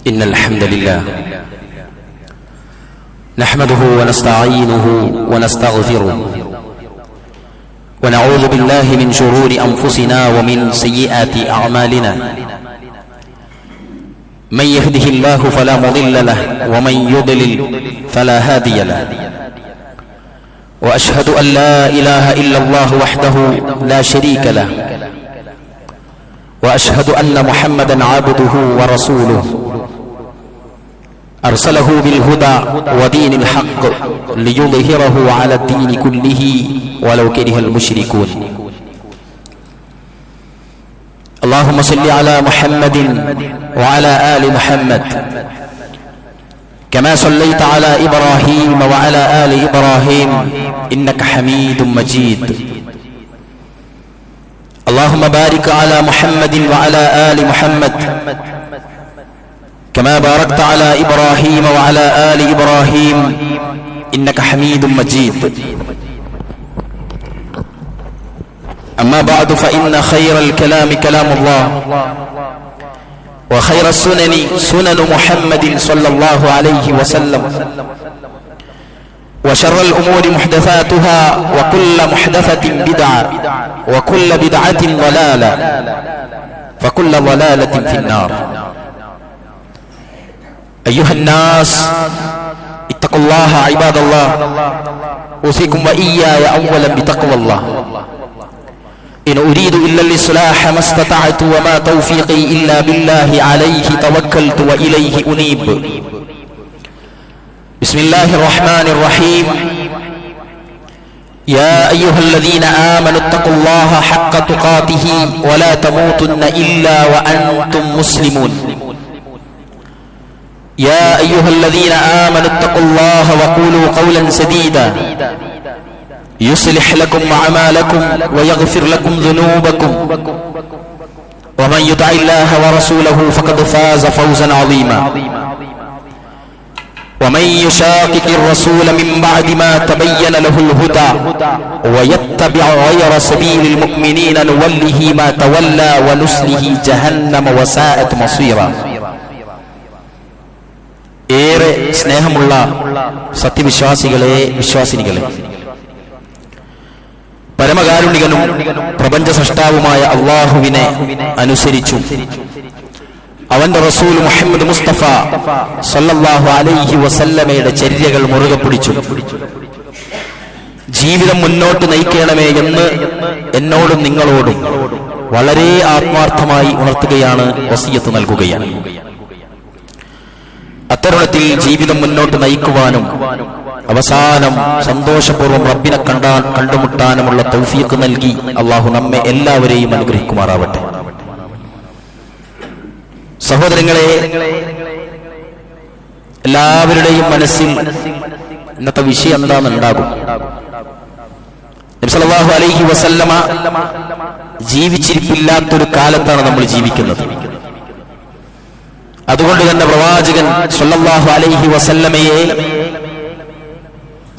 إن الحمد لله نحمده ونستعينه ونستغفره ونعوذ بالله من شرور أنفسنا ومن سيئات أعمالنا من يهده الله فلا مضل له ومن يضلل فلا هادي له وأشهد أن لا إله إلا الله وحده لا شريك له وأشهد أن محمدا عبده ورسوله أرسله بالهدى ودين الحق ليظهره على الدين كله ولو كره المشركون اللهم صل على محمد وعلى آل محمد كما صليت على إبراهيم وعلى آل إبراهيم إنك حميد مجيد اللهم بارك على محمد وعلى آل محمد كما باركت على إبراهيم وعلى آل إبراهيم إنك حميد مجيد أما بعد فإن خير الكلام كلام الله وخير السنن سنن محمد صلى الله عليه وسلم وشر الأمور محدثاتها وكل محدثة بدعة وكل بدعة ضلالة فكل ضلالة في النار أيها الناس اتقوا الله عباد الله أوصيكم وإياي أولا بتقوى الله إن أريد إلا الإصلاح ما استطعت وما توفيقي إلا بالله عليه توكلت وإليه أنيب بسم الله الرحمن الرحيم يا أيها الذين آمنوا اتقوا الله حق تقاته ولا تموتن إلا وأنتم مسلمون يا أيها الذين آمنوا اتقوا الله وقولوا قولا سديدا يصلح لكم أعمالكم ويغفر لكم ذنوبكم ومن يطع الله ورسوله فقد فاز فوزا عظيما ومن يشاقق الرسول من بعد ما تبين له الهدى ويتبع غير سبيل المؤمنين نوله ما تولى ونصله جهنم وساءت مصيرا ഏറെ സ്നേഹമുള്ള സത്യവിശ്വാസികളെ വിശ്വാസിനികളെ, പരമകാരുണികനും പ്രപഞ്ച സൃഷ്ടാവുമായ അള്ളാഹുവിനെ അനുസരിച്ചും അവന്റെ റസൂൽ മുഹമ്മദ് മുസ്തഫ സല്ലല്ലാഹു അലൈഹി വസല്ലമയുടെ ചര്യകൾ മുറുകെ പിടിച്ചും ജീവിതം മുന്നോട്ട് നയിക്കണമേ എന്ന് എന്നോടും നിങ്ങളോടും വളരെ ആത്മാർത്ഥമായി ഉണർത്തുകയാണ്, വസിയത്ത് നൽകുകയാണ്. അത്തരുണത്തിൽ ജീവിതം മുന്നോട്ട് നയിക്കുവാനും അവസാനം സന്തോഷപൂർവ്വം റബ്ബിനെ കണ്ടുമുട്ടാനുമുള്ള തൗഫീഖ് നൽകി അള്ളാഹു നമ്മെ എല്ലാവരെയും അനുഗ്രഹിക്കുമാറാവട്ടെ. സഹോദരങ്ങളെ, എല്ലാവരുടെയും മനസ്സിൽ ഇന്നത്തെ വിഷയം എന്താണെന്നുണ്ടാകും. നബി സല്ലല്ലാഹു അലൈഹി വസല്ലമ ജീവിച്ചിരിപ്പില്ലാത്തൊരു കാലത്താണ് നമ്മൾ ജീവിക്കുന്നത്. അതുകൊണ്ട് തന്നെ പ്രവാചകൻ സല്ലല്ലാഹു അലൈഹി വസല്ലമയെ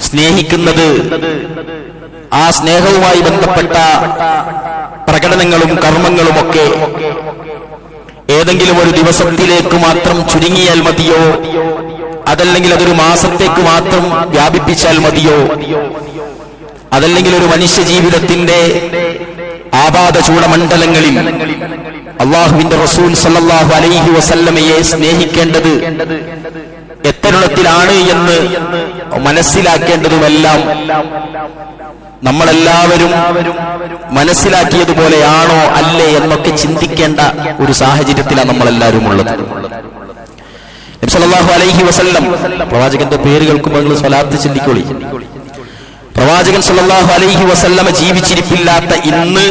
സ്നേഹിക്കുന്നത് ആ സ്നേഹവുമായി ബന്ധപ്പെട്ട പ്രകടനങ്ങളും കർമ്മങ്ങളുമൊക്കെ ഏതെങ്കിലും ഒരു ദിവസത്തിലേക്ക് മാത്രം ചുരുങ്ങിയാൽ മതിയോ, അതല്ലെങ്കിൽ അതൊരു മാസത്തേക്ക് മാത്രം വ്യാപിപ്പിച്ചാൽ മതിയോ, അതല്ലെങ്കിൽ ഒരു മനുഷ്യ ജീവിതത്തിന്റെ ആപാദ ചൂടമണ്ഡലങ്ങളിൽ അള്ളാഹുവിന്റെ റസൂൽ സല്ലല്ലാഹു അലൈഹി വസല്ലമയെ സ്നേഹിക്കേണ്ടത് എത്തരുണത്തിലാണ് എന്ന് മനസ്സിലാക്കേണ്ടതുമെല്ലാം നമ്മളെല്ലാവരും മനസ്സിലാക്കിയതുപോലെയാണോ അല്ലേ എന്നൊക്കെ ചിന്തിക്കേണ്ട ഒരു സാഹചര്യത്തിലാണ് നമ്മളെല്ലാവരും ഉള്ളത്. നബി സല്ലല്ലാഹു അലൈഹി വസല്ലം, പ്രവാചകന്റെ പേര് കേൾക്കുമ്പോൾ നിങ്ങൾ സ്വലാത്ത് ചിന്തിക്കോളി. പ്രവാചകൻ സല്ലല്ലാഹു അലൈഹി വസല്ലമ ജീവിച്ചിരിപ്പില്ലാത്ത ഇന്ന്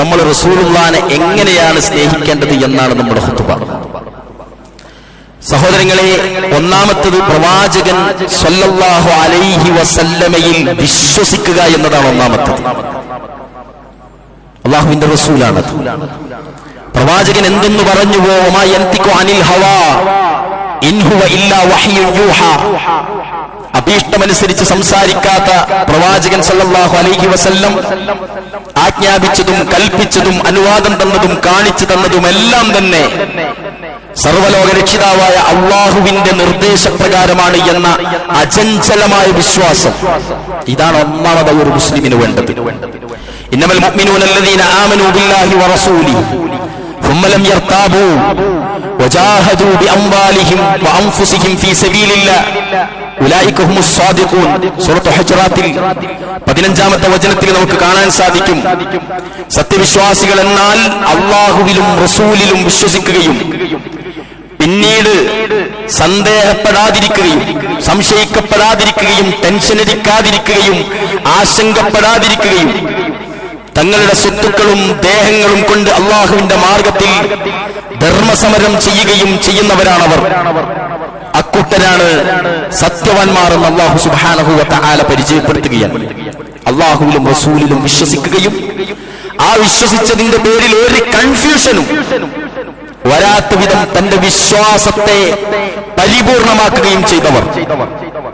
നമ്മൾ റസൂലുള്ളാഹിനെ എങ്ങനെയാണ് സ്നേഹിക്കേണ്ടത് എന്നാണ് നമ്മുടെ ഖുതുബ. സഹോദരങ്ങളെ, ഒന്നാമത്തത് പ്രവാചകൻ സല്ലല്ലാഹു അലൈഹി വസല്ലമയിൽ വിശ്വസിക്കുക എന്നതാണ് ഒന്നാമത്തത്. അല്ലാഹുവിന്റെ റസൂലാണ്. പ്രവാചകൻ എന്തെന്ന് പറഞ്ഞുവോ, വമാ യൻതിഖു അനിൽ ഹവാ ഇൻ ഹുവ ഇല്ലാ വഹ്യു യൂഹാ, അഭീഷ്ടമനുസരിച്ച് സംസാരിക്കാത്ത പ്രവാചകൻ സല്ലല്ലാഹു അലൈഹി വസല്ലം ആജ്ഞാപിച്ചതും കൽപ്പിച്ചതും അനുവാദം തന്നതും കാണിച്ചു തന്നതുമെല്ലാം തന്നെ സർവലോക രക്ഷിതാവായ അള്ളാഹുവിന്റെ നിർദ്ദേശപ്രകാരമാണ് എന്ന അചഞ്ചലമായ വിശ്വാസം. ഇതാണ് ഒന്നാമതായി ഒരു മുസ്ലിമിന് വേണ്ടത്. ഇന്നമൽ മുഅ്മിനൂന അല്ലദീന ആമനൂ ബില്ലാഹി വറസൂലിഹി ثم لم يرتابوا وجاهدوا بأموالهم وأنفسهم في سبيل الله أولئك هم الصادقون. സൂറത്തുൽ ഹുജറാത്തിൽ 15-ാമത്തെ വചനത്തിൽ നമുക്ക് കാണാൻ സാധിക്കും, സത്യവിശ്വാസികൾ എന്നാൽ അല്ലാഹുവിലും റസൂലിലും വിശ്വസിക്കുകയും പിന്നീട് സന്ദേഹപ്പെടാതിരിക്കുകയും സംശയിക്കപ്പെടാതിരിക്കുകയും ടെൻഷനടിക്കാതിരിക്കുകയും ആശങ്കപ്പെടാതിരിക്കുകയും തങ്ങളുടെ സ്വത്തുക്കളും ദേഹങ്ങളും കൊണ്ട് അള്ളാഹുവിന്റെ മാർഗത്തിൽ ധർമ്മസമരം ചെയ്യുകയും ചെയ്യുന്നവരാണവർ. അക്കൂട്ടരാണ് സത്യവാൻമാർ എന്ന് അല്ലാഹു സുബ്ഹാനഹു വ തആല പരിചയപ്പെടുത്തുകയാണ്. അള്ളാഹുവിലും റസൂലിലും വിശ്വസിക്കുകയും ആ വിശ്വസിച്ചതിന്റെ പേരിൽ ഒരു കൺഫ്യൂഷനും വരാത്ത വിധം തന്റെ വിശ്വാസത്തെ പരിപൂർണമാക്കുകയും ചെയ്തവർ.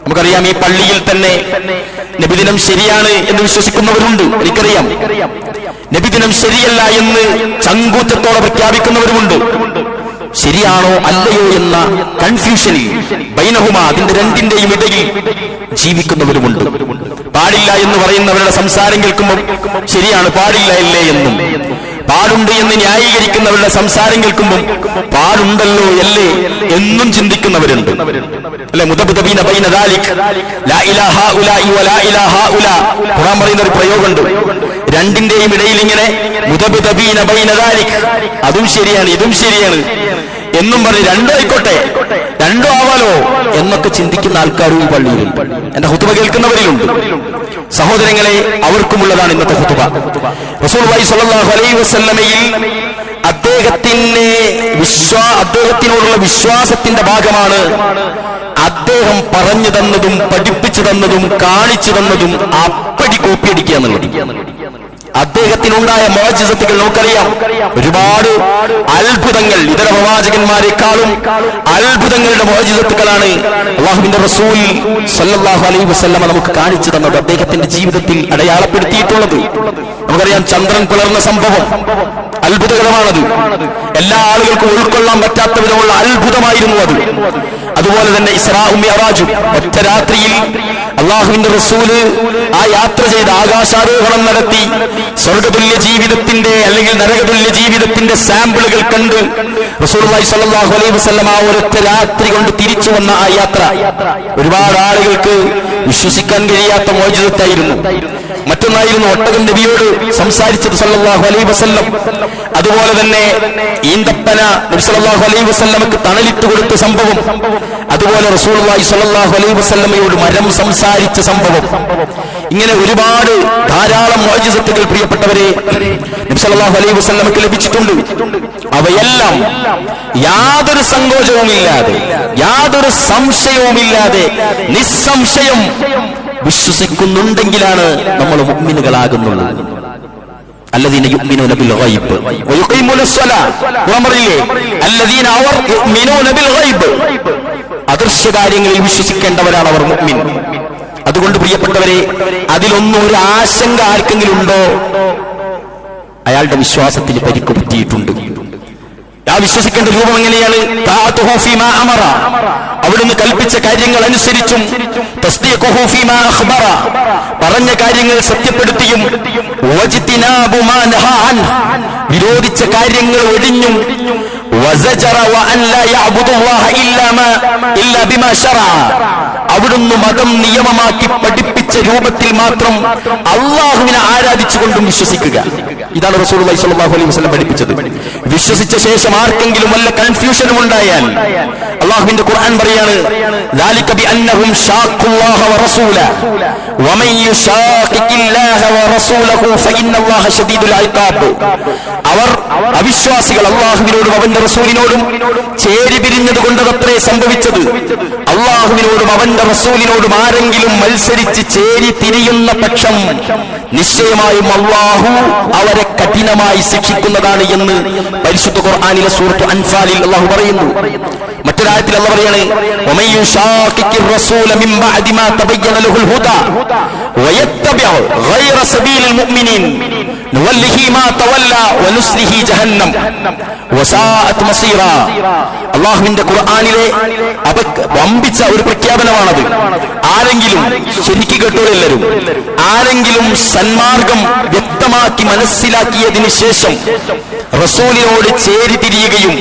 നമുക്കറിയാം, ഈ പള്ളിയിൽ തന്നെ നബിദിനം ശരിയാണ് എന്ന് വിശ്വസിക്കുന്നവരുണ്ട്. എനിക്കറിയാം, നബിദിനം ശരിയല്ല എന്ന് ചങ്കൂറ്റത്തോടെ പ്രഖ്യാപിക്കുന്നവരുമുണ്ട്. ശരിയാണോ അല്ലയോ എന്ന കൺഫ്യൂഷനിൽ ബൈനഹുമ, അതിന്റെ രണ്ടിന്റെയും ഇടയിൽ ജീവിക്കുന്നവരുമുണ്ട്. പാടില്ല എന്ന് പറയുന്നവരുടെ സംസാരം കേൾക്കുമ്പോൾ ശരിയാണ്, പാടില്ല അല്ലേ എന്നും, പാടുണ്ട് എന്ന് ന്യായീകരിക്കുന്നവരുടെ സംസാരം കേൾക്കുമ്പോൾ പാടുണ്ടല്ലോ അല്ലേ എന്നും ചിന്തിക്കുന്നവരുണ്ട്. അല്ലെ, മുദബ്ദബീന ബൈന ദാലിക് ലാ ഇലാഹ ഉലാഇ വലാ ഇലാഹ ഉലാ. ഖുർആൻ പറയുന്ന ഒരു പ്രയോഗമുണ്ട്, രണ്ടിന്റെയും ഇടയിൽ ഇങ്ങനെ മുദബ്ദബീന ബൈന ദാലിക്, അതും ശരിയാണ് ഇതും ശരിയാണ് എന്നും പറഞ്ഞ് രണ്ടോ ആയിക്കോട്ടെ, രണ്ടോ ആവാലോ എന്നൊക്കെ ചിന്തിക്കുന്ന ആൾക്കാരും ഈ പള്ളിയിലുണ്ട്. എന്റെ ഖുതുബ കേൾക്കുന്നവരിലുണ്ട്. സഹോദരങ്ങളെ, അവർക്കുമുള്ളതാണ് ഇന്നത്തെ ഖുതുബ. റസൂലുള്ളാഹി സ്വല്ലല്ലാഹു അലൈഹി വസല്ലമയിൽ അദ്ദേഹത്തിനോടുള്ള വിശ്വാസത്തിന്റെ ഭാഗമാണ് അദ്ദേഹം പറഞ്ഞു തന്നതും പഠിപ്പിച്ചു തന്നതും കാണിച്ചു തന്നതും അപ്പടി കോപ്പിയടിക്കുക എന്നുള്ളത്. അദ്ദേഹത്തിനുണ്ടായ മുഅ്ജിസത്തുകൾ നമുക്കറിയാം. ഒരുപാട് അത്ഭുതങ്ങൾ, ഇതര പ്രവാചകന്മാരെക്കാളും അത്ഭുതങ്ങളുടെ മുഅ്ജിസത്തുകളാണ് അല്ലാഹുവിന്റെ റസൂൽ സല്ലല്ലാഹു അലൈഹി വസല്ലമ നമുക്ക് കാണിച്ചു തന്നത്, അദ്ദേഹത്തിന്റെ ജീവിതത്തിൽ അടയാളപ്പെടുത്തിയിട്ടുള്ളത്. നമുക്കറിയാം, ചന്ദ്രൻ പിളർന്ന സംഭവം അത്ഭുതകരമാണത്. എല്ലാ ആളുകൾക്കും ഉൾക്കൊള്ളാൻ പറ്റാത്ത വിധമുള്ള അത്ഭുതമായിരുന്നു അത്. അതുപോലെ തന്നെ ഇസ്രാഉം മിഅ്റാജും, ഒറ്റ രാത്രിയിൽ അല്ലാഹുവിന്റെ റസൂല് ആ യാത്ര ചെയ്ത് ആകാശാരോഹണം നടത്തി സ്വർഗതുല്യ ജീവിതത്തിന്റെ അല്ലെങ്കിൽ നരകതുല്യ ജീവിതത്തിന്റെ സാമ്പിളുകൾ കണ്ട് റസൂലുള്ളാഹി സ്വല്ലല്ലാഹു അലൈഹി വസല്ലം ആ ഒരൊറ്റ രാത്രി കൊണ്ട് തിരിച്ചു വന്ന ആ യാത്ര ഒരുപാട് ആളുകൾക്ക് വിശ്വസിക്കാൻ കഴിയാത്ത മുഅ്ജിസത്തായിരുന്നു. മറ്റൊന്നായിരുന്നു ഒട്ടകം നബിയോട് സംസാരിച്ചത് സല്ലല്ലാഹു അലൈഹി വസല്ലം. അതുപോലെ തന്നെ ഈന്തപ്പന നബി സല്ലല്ലാഹു അലൈഹി വസല്ലമക്ക് തണലിട്ട് കൊടുത്ത സംഭവം. അതുപോലെ റസൂലുള്ളാഹി സ്വല്ലല്ലാഹു അലൈഹി വസല്ലമയോട് മരം സംസാരിച്ച സംഭവം. ഇങ്ങനെ ഒരുപാട് ധാരാളം മുഅ്ജിസത്തുകൾ പ്രിയപ്പെട്ടവരെ നബി സല്ലല്ലാഹു അലൈഹി വസല്ലമക്ക് ലഭിച്ചിട്ടുണ്ട്. അവയെല്ലാം യാതൊരു സങ്കോചവുമില്ലാതെ യാതൊരു സംശയവുമില്ലാതെ നിസ്സംശയം വിശ്വസിക്കുന്നുണ്ടെങ്കിലാണ് നമ്മൾ മുഅ്മിനുകളാകുന്നുള്ളത്. الذين يؤمنون بالغيب ويقيمون الصلاة. الذين يؤمنون بالغيب, അദൃശ്യ കാര്യങ്ങളിൽ വിശ്വസിക്കേണ്ടവരാണ് അവർ മുഅ്മിൻ. അതുകൊണ്ട് പ്രിയപ്പെട്ടവരെ, അതിലൊന്നും ഒരു ആശങ്ക ആർക്കെങ്കിലും ഉണ്ടോ, അയാളുടെ വിശ്വാസത്തിന് പരിക്ക് പറ്റിയിട്ടുണ്ട്. ആ വിശ്വസിക്കേണ്ട രൂപം എങ്ങനെയാണ്? തഅതുഹു ഫീമാ അമറ, അവിടുന്ന് കൽപ്പിച്ച കാര്യങ്ങൾ അനുസരിച്ചും, തസ്ദീഖുഹു ഫീമാ അഖ്ബറ, പറഞ്ഞ കാര്യങ്ങൾ സത്യപ്പെടുത്തിയും, വജ്തിനാബു മാ നഹാ അൻഹു, വിരോധിച്ച കാര്യങ്ങൾ ഒഴിഞ്ഞും, വസജറ വഅൻ ലാ യഅബുദുല്ലാഹ ഇല്ലാ ബിമാ ശറഅ, അവിടുന്ന് മതം നിയമമാക്കി പഠിപ്പിച്ച രൂപത്തിൽ മാത്രം അല്ലാഹുവിനെ ആരാധിച്ചുകൊണ്ടും വിശ്വസിക്കുക. ഇതാണ് റസൂലുള്ളാഹി സ്വല്ലല്ലാഹു അലൈഹി വസല്ലം പഠിപ്പിച്ചത്. വിശ്വസിച്ച ശേഷം ആർക്കെങ്കിലും വല്ല കൺഫ്യൂഷനും ഉണ്ടായാൽ അല്ലാഹുവിന്റെ ഖുർആൻ പറയാണ്, ذلك بأنهم شاقوا الله ورسوله ومن يشاقق الله ورسوله فإن الله شديد العقاب. അവർ അവിശ്വാസികൾ അല്ലാഹുവിനോടും അവന്റെ റസൂലിനോടും ചേരി പിരിഞ്ഞത് കൊണ്ടത്രേ സംഭവിച്ചത്. അല്ലാഹുവിനോടും അവന്റെ റസൂലിനോടും ആരെങ്കിലും മത്സരിച്ച് ചേരി തിരിയുന്ന പക്ഷം നിശ്ചയമായും അല്ലാഹു അവരെ കഠിനമായി ശിക്ഷിക്കുന്നതാണ് എന്ന് പരിശുദ്ധ ഖുർആനിലെ സൂറത്ത് അൻഫാലിൽ അല്ലാഹു പറയുന്നു. മറ്റൊരായത്തിൽ അല്ലാഹു പറയാണ് വമൻ യുശാഖിഖിർ റസൂല മിൻ ബഅദി മാ തബയ്യന ലഹുൽ ഹുദാ വയത്തബിഉ ഗൈറ സബീലിൽ മുഅ്മിനീൻ നുവല്ലിഹി മാ തവല്ല വനുസ്ലിഹി ജഹന്നം വസാഅത് മസീറ. അല്ലാഹുവിന്റെ ഖുർആനിലെ വമ്പിച്ച ഒരു പ്രഖ്യാപനമാണത്. ആരെങ്കിലും ശരിക്ക് കേട്ടോരെല്ലാവരും ആരെങ്കിലും സന്മാർഗം വ്യക്തമാക്കി മനസ്സിലാക്കിയതിനു ശേഷം റസൂലിനോട് ചേരിതിരിയുകയും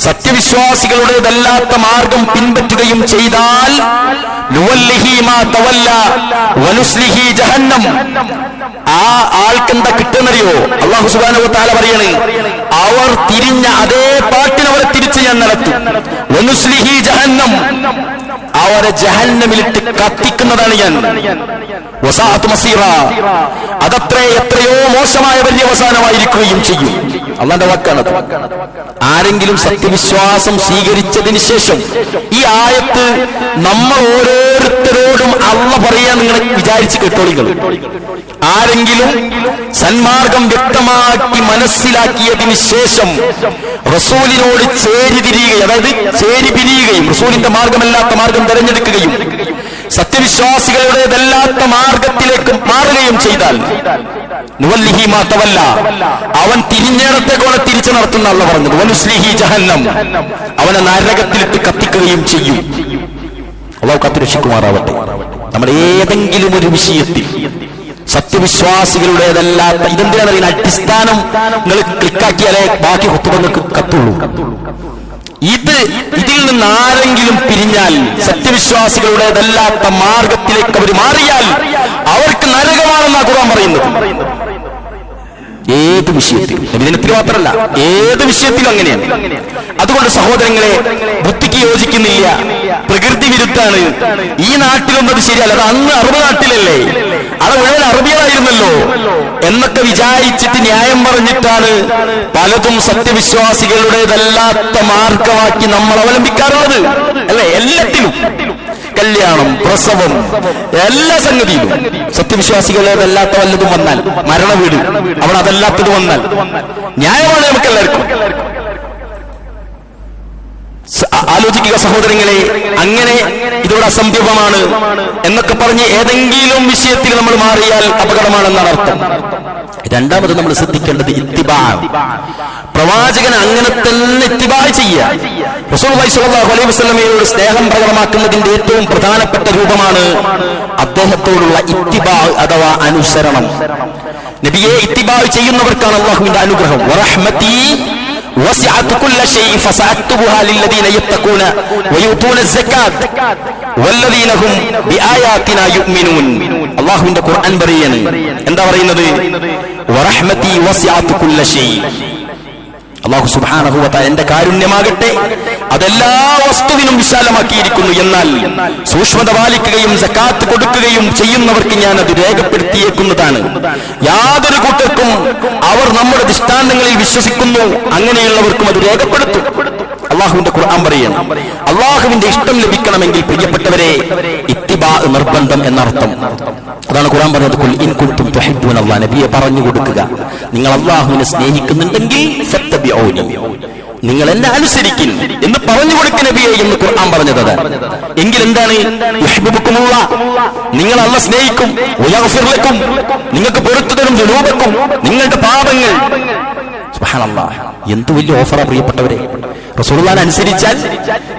സത്യവിശ്വാസികളുടേതല്ലാത്ത മാർഗം പിൻപറ്റുകയും ചെയ്താൽ നുവല്ലിഹി മാ തവല്ല വനുസ്ലിഹി ജഹന്നം. ആ ആൾക്കെന്താ കിട്ടുന്നറിയോ? അല്ലാഹു സുബ്ഹാനഹു വ തആല പറയാണ്, അവർ തിരിഞ്ഞ അതേ പാട്ടിനവരെ തിരിച്ച് ഞാൻ നടത്തും. വനുസ്ലിഹി ജഹന്നം, അവരെ ജഹന്നമിലിട്ട് കത്തിക്കുന്നതാണ് ഞാൻ. വസാഅത്ത് മസീറ, അതത്രേ എത്രയോ മോശമായ പര്യവസാനമായിരിക്കുകയും ചെയ്യും. അല്ലാഹുവിന്റെ വാക്കാണത്. ആരെങ്കിലും സത്യവിശ്വാസം സ്വീകരിച്ചതിന് ശേഷം ഈ ആയത്ത് നമ്മൾ ഓരോരുത്തരോടും അല്ലാഹു പറയാൻ നിങ്ങൾ വിചാരിച്ച് കേട്ടോളികൾ. ആരെങ്കിലും സന്മാർഗം വ്യക്തമാക്കി മനസ്സിലാക്കിയതിന് ശേഷം റസൂലിനോട് ചേരിതിരിയുകയും, അതായത് ചേരിപിരിയുകയും, റസൂലിന്റെ മാർഗമല്ലാത്ത മാർഗം തെരഞ്ഞെടുക്കുകയും സത്യവിശ്വാസികളുടേതല്ലാത്ത മാർഗത്തിലേക്ക് മാറുകയും ചെയ്താൽ നുവല്ലിഹി മാ തവല്ല, അവൻ തിരിഞ്ഞേടത്തേക്കോടെ തിരിച്ചു നടത്തുന്ന അല്ലാഹു പറഞ്ഞത്. വനുസ്ലിഹി ജഹന്നം, അവനെ നരകത്തിലിട്ട് കത്തിക്കുകയും ചെയ്യും. അല്ലാഹു കാത്തുരക്ഷിക്കുമാറാവട്ടെ. നമ്മൾ ഏതെങ്കിലും ഒരു വിഷയത്തിൽ സത്യവിശ്വാസികളുടേതല്ലാത്ത, ഇതെന്തിനാണ് പറയുന്നത്, അടിസ്ഥാനം നിങ്ങൾ ക്ലിക്കാക്കിയാലേ ബാക്കി ഹുത്തുബങ്ങൾക്ക് കത്തുള്ളൂ. ഇതിൽ നിന്ന് ആരെങ്കിലും പിരിഞ്ഞാൽ, സത്യവിശ്വാസികളുടേതല്ലാത്ത മാർഗത്തിലേക്ക് അവർ മാറിയാൽ അവർക്ക് നരകമാണെന്നാണ് ഖുർആൻ പറയുന്നത്. ഏത് വിഷയത്തിൽ, നബിദിനത്തിൽ മാത്രമല്ല, ഏത് വിഷയത്തിലും അങ്ങനെയാണ്. അതുകൊണ്ട് സഹോദരങ്ങളെ, ബുദ്ധിക്ക് യോജിക്കുന്നില്ല, പ്രകൃതി വിരുദ്ധാണ്, ഈ നാട്ടിലൊന്നും അത് ശരിയല്ല, അത് അന്ന് അറബ് നാട്ടിലല്ലേ, അത് മുഴുവൻ അറബികളായിരുന്നല്ലോ എന്നൊക്കെ വിചാരിച്ചിട്ട് ന്യായം പറഞ്ഞിട്ടാണ് പലതും സത്യവിശ്വാസികളുടേതല്ലാത്ത മാർഗമാക്കി നമ്മൾ അവലംബിക്കാറുള്ളത് അല്ലേ? എല്ലാത്തിലും, കല്യാണം, പ്രസവം, എല്ലാ സംഗതിയിലും സത്യവിശ്വാസികളേതല്ലാത്ത വല്ലതും വന്നാൽ, മരണവീട് അവിടെ അതല്ലാത്തത് വന്നാൽ ന്യായമാണ് നമുക്ക് എല്ലാവർക്കും. ആലോചിക്കുക സഹോദരങ്ങളെ, അങ്ങനെ ഇതോടെ അസംഭവമാണ് എന്നൊക്കെ പറഞ്ഞ് ഏതെങ്കിലും വിഷയത്തിൽ നമ്മൾ മാറിയാൽ അപകടമാണെന്നാണ് അർത്ഥം. രണ്ടാമത് നമ്മൾ ശ്രദ്ധിക്കേണ്ടത് ഇത്തിബാ, പ്രവാചകൻ അങ്ങനെ തന്നെ ഇത്തിബാ ചെയ്യുക. റസൂലുള്ളാഹി സ്വല്ലല്ലാഹു അലൈഹി വസല്ലമയോട് സ്നേഹം പ്രകടമാക്കുന്നതിന്റെ ഏറ്റവും പ്രധാനപ്പെട്ട രൂപമാണ് അദ്ദേഹത്തോടുള്ള ഇത്തിബാ അഥവാ അനുസരണം. നബിയെ ഇത്തിബാ ചെയ്യുന്നവർക്കാണ് അല്ലാഹുവിന്റെ അനുഗ്രഹം. വറഹ്മതി വസിഅത് കുല്ല ശൈഇ ഫസഅക്തുബുഹാ ലില്ലദീന യത്തഖൂന വയുതൂന الزകാത്ത് വല്ലദീന ഹും ബിആയാതിനാ യുഅ്മിനൂൻ. അല്ലാഹുവിന്റെ ഖുർആൻ പറയാണ്, എന്താ പറയുന്നത്? വറഹ്മതി വസിഅത് കുല്ല ശൈഇ. അല്ലാഹു സുബ്ഹാനഹു വ തആല എന്റെ കാരുണ്യമാകട്ടെ അതെല്ലാ വസ്തുവിനും വിശാലമാക്കിയിരിക്കുന്നു. എന്നാൽ സൂക്ഷ്മത പാലിക്കുകയും സക്കാത്ത് കൊടുക്കുകയും ചെയ്യുന്നവർക്ക് ഞാൻ അത് രേഖപ്പെടുത്തിയേക്കുന്നതാണ്. യാതൊരു കൂട്ടർക്കും അവർ നമ്മുടെ ദൃഷ്ടാന്തങ്ങളിൽ വിശ്വസിക്കുന്നു, അങ്ങനെയുള്ളവർക്കും അത് രേഖപ്പെടുത്തും. അള്ളാഹുവിന്റെ ഖുർആൻ പറയാണ്. അള്ളാഹുവിന്റെ ഇഷ്ടം ലഭിക്കണമെങ്കിൽ പ്രിയപ്പെട്ടവരെ ഇത്തിബാ നിർബന്ധം എന്നർത്ഥം. അതാണ് ഖുർആൻ പറഞ്ഞത്, ഖുൽ ഇൻ കുൻതും തുഹിബ്ബൂനല്ലാഹ്. നബിയെ പറഞ്ഞു കൊടുക്കുക, നിങ്ങൾ അള്ളാഹുവിനെ സ്നേഹിക്കുന്നുണ്ടെങ്കിൽ ഫത്തബിഊനി, നിങ്ങൾ എന്നെ അനുസരിക്കും എന്ന് പറഞ്ഞു കൊടുക്കുന്ന നബിയെ എന്ന് ഖുർആൻ പറഞ്ഞത്. എങ്കിൽ എന്താണ്? യുഹിബ്ബുക്കുമുല്ലാഹ്, നിങ്ങൾ അല്ലാഹ് സ്നേഹിക്കും. വയഗ്ഫിർ ലക്കും, നിങ്ങൾക്ക് പൊറുത്തു തരും ദുനൂബക്കും, നിങ്ങളുടെ പാപങ്ങൾ. സുബ്ഹാനല്ലാഹ്, എന്ത് വലിയ ഓഫറാ പ്രിയപ്പെട്ടവരെ. റസൂലുള്ളാഹിനെ അനുസരിച്ചാൽ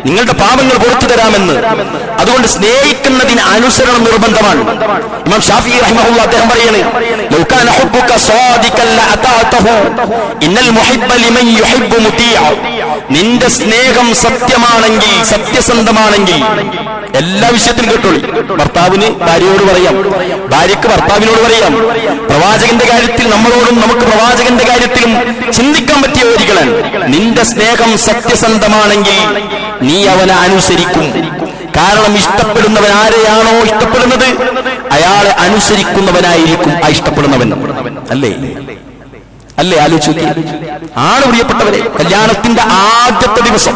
നിങ്ങളുടെ പാപങ്ങൾ പൊറുത്തു തരാമെന്ന്. അതുകൊണ്ട് സ്നേഹിക്കുന്നതിന് അനുസരണം നിർബന്ധമാണ്. ഇമാം ഷാഫിഈ റഹിമഹുല്ലാഹ് അദ്ദേഹം പറയുന്നു, ലൗ കാന ഹുബ്ബുക സാദിഖൻ ലഅതഅതഹു ഇന്നൽ മുഹിബ്ബ ലിമൻ യുഹിബ്ബു മുതീഅ. നിന്റെ സ്നേഹം സത്യമാണെങ്കിൽ, സത്യസന്ധമാണെങ്കിൽ, എല്ലാ വിഷയത്തിലും കേട്ടോളി. ഭർത്താവിന് ഭാര്യയോട് പറയാം, ഭാര്യയ്ക്ക് ഭർത്താവിനോട് പറയാം. പ്രവാചകന്റെ കാര്യത്തിൽ നമ്മളോടും നമുക്ക് പ്രവാചകന്റെ കാര്യത്തിലും ചിന്തിക്കാൻ പറ്റിയ വരികളാണ്. നിന്റെ സ്നേഹം സത്യസന്ധമാണെങ്കിൽ നീ അവനെ അനുസരിക്കും. കാരണം ഇഷ്ടപ്പെടുന്നവൻ ആരെയാണോ ഇഷ്ടപ്പെടുന്നത് അയാളെ അനുസരിക്കുന്നവനായിരിക്കും ആ ഇഷ്ടപ്പെടുന്നവൻ. അല്ലേ? അല്ലേ? ആലോചിക്കുക. ആണ് പ്രിയപ്പെട്ടവരെ, കല്യാണത്തിന്റെ ആദ്യത്തെ ദിവസം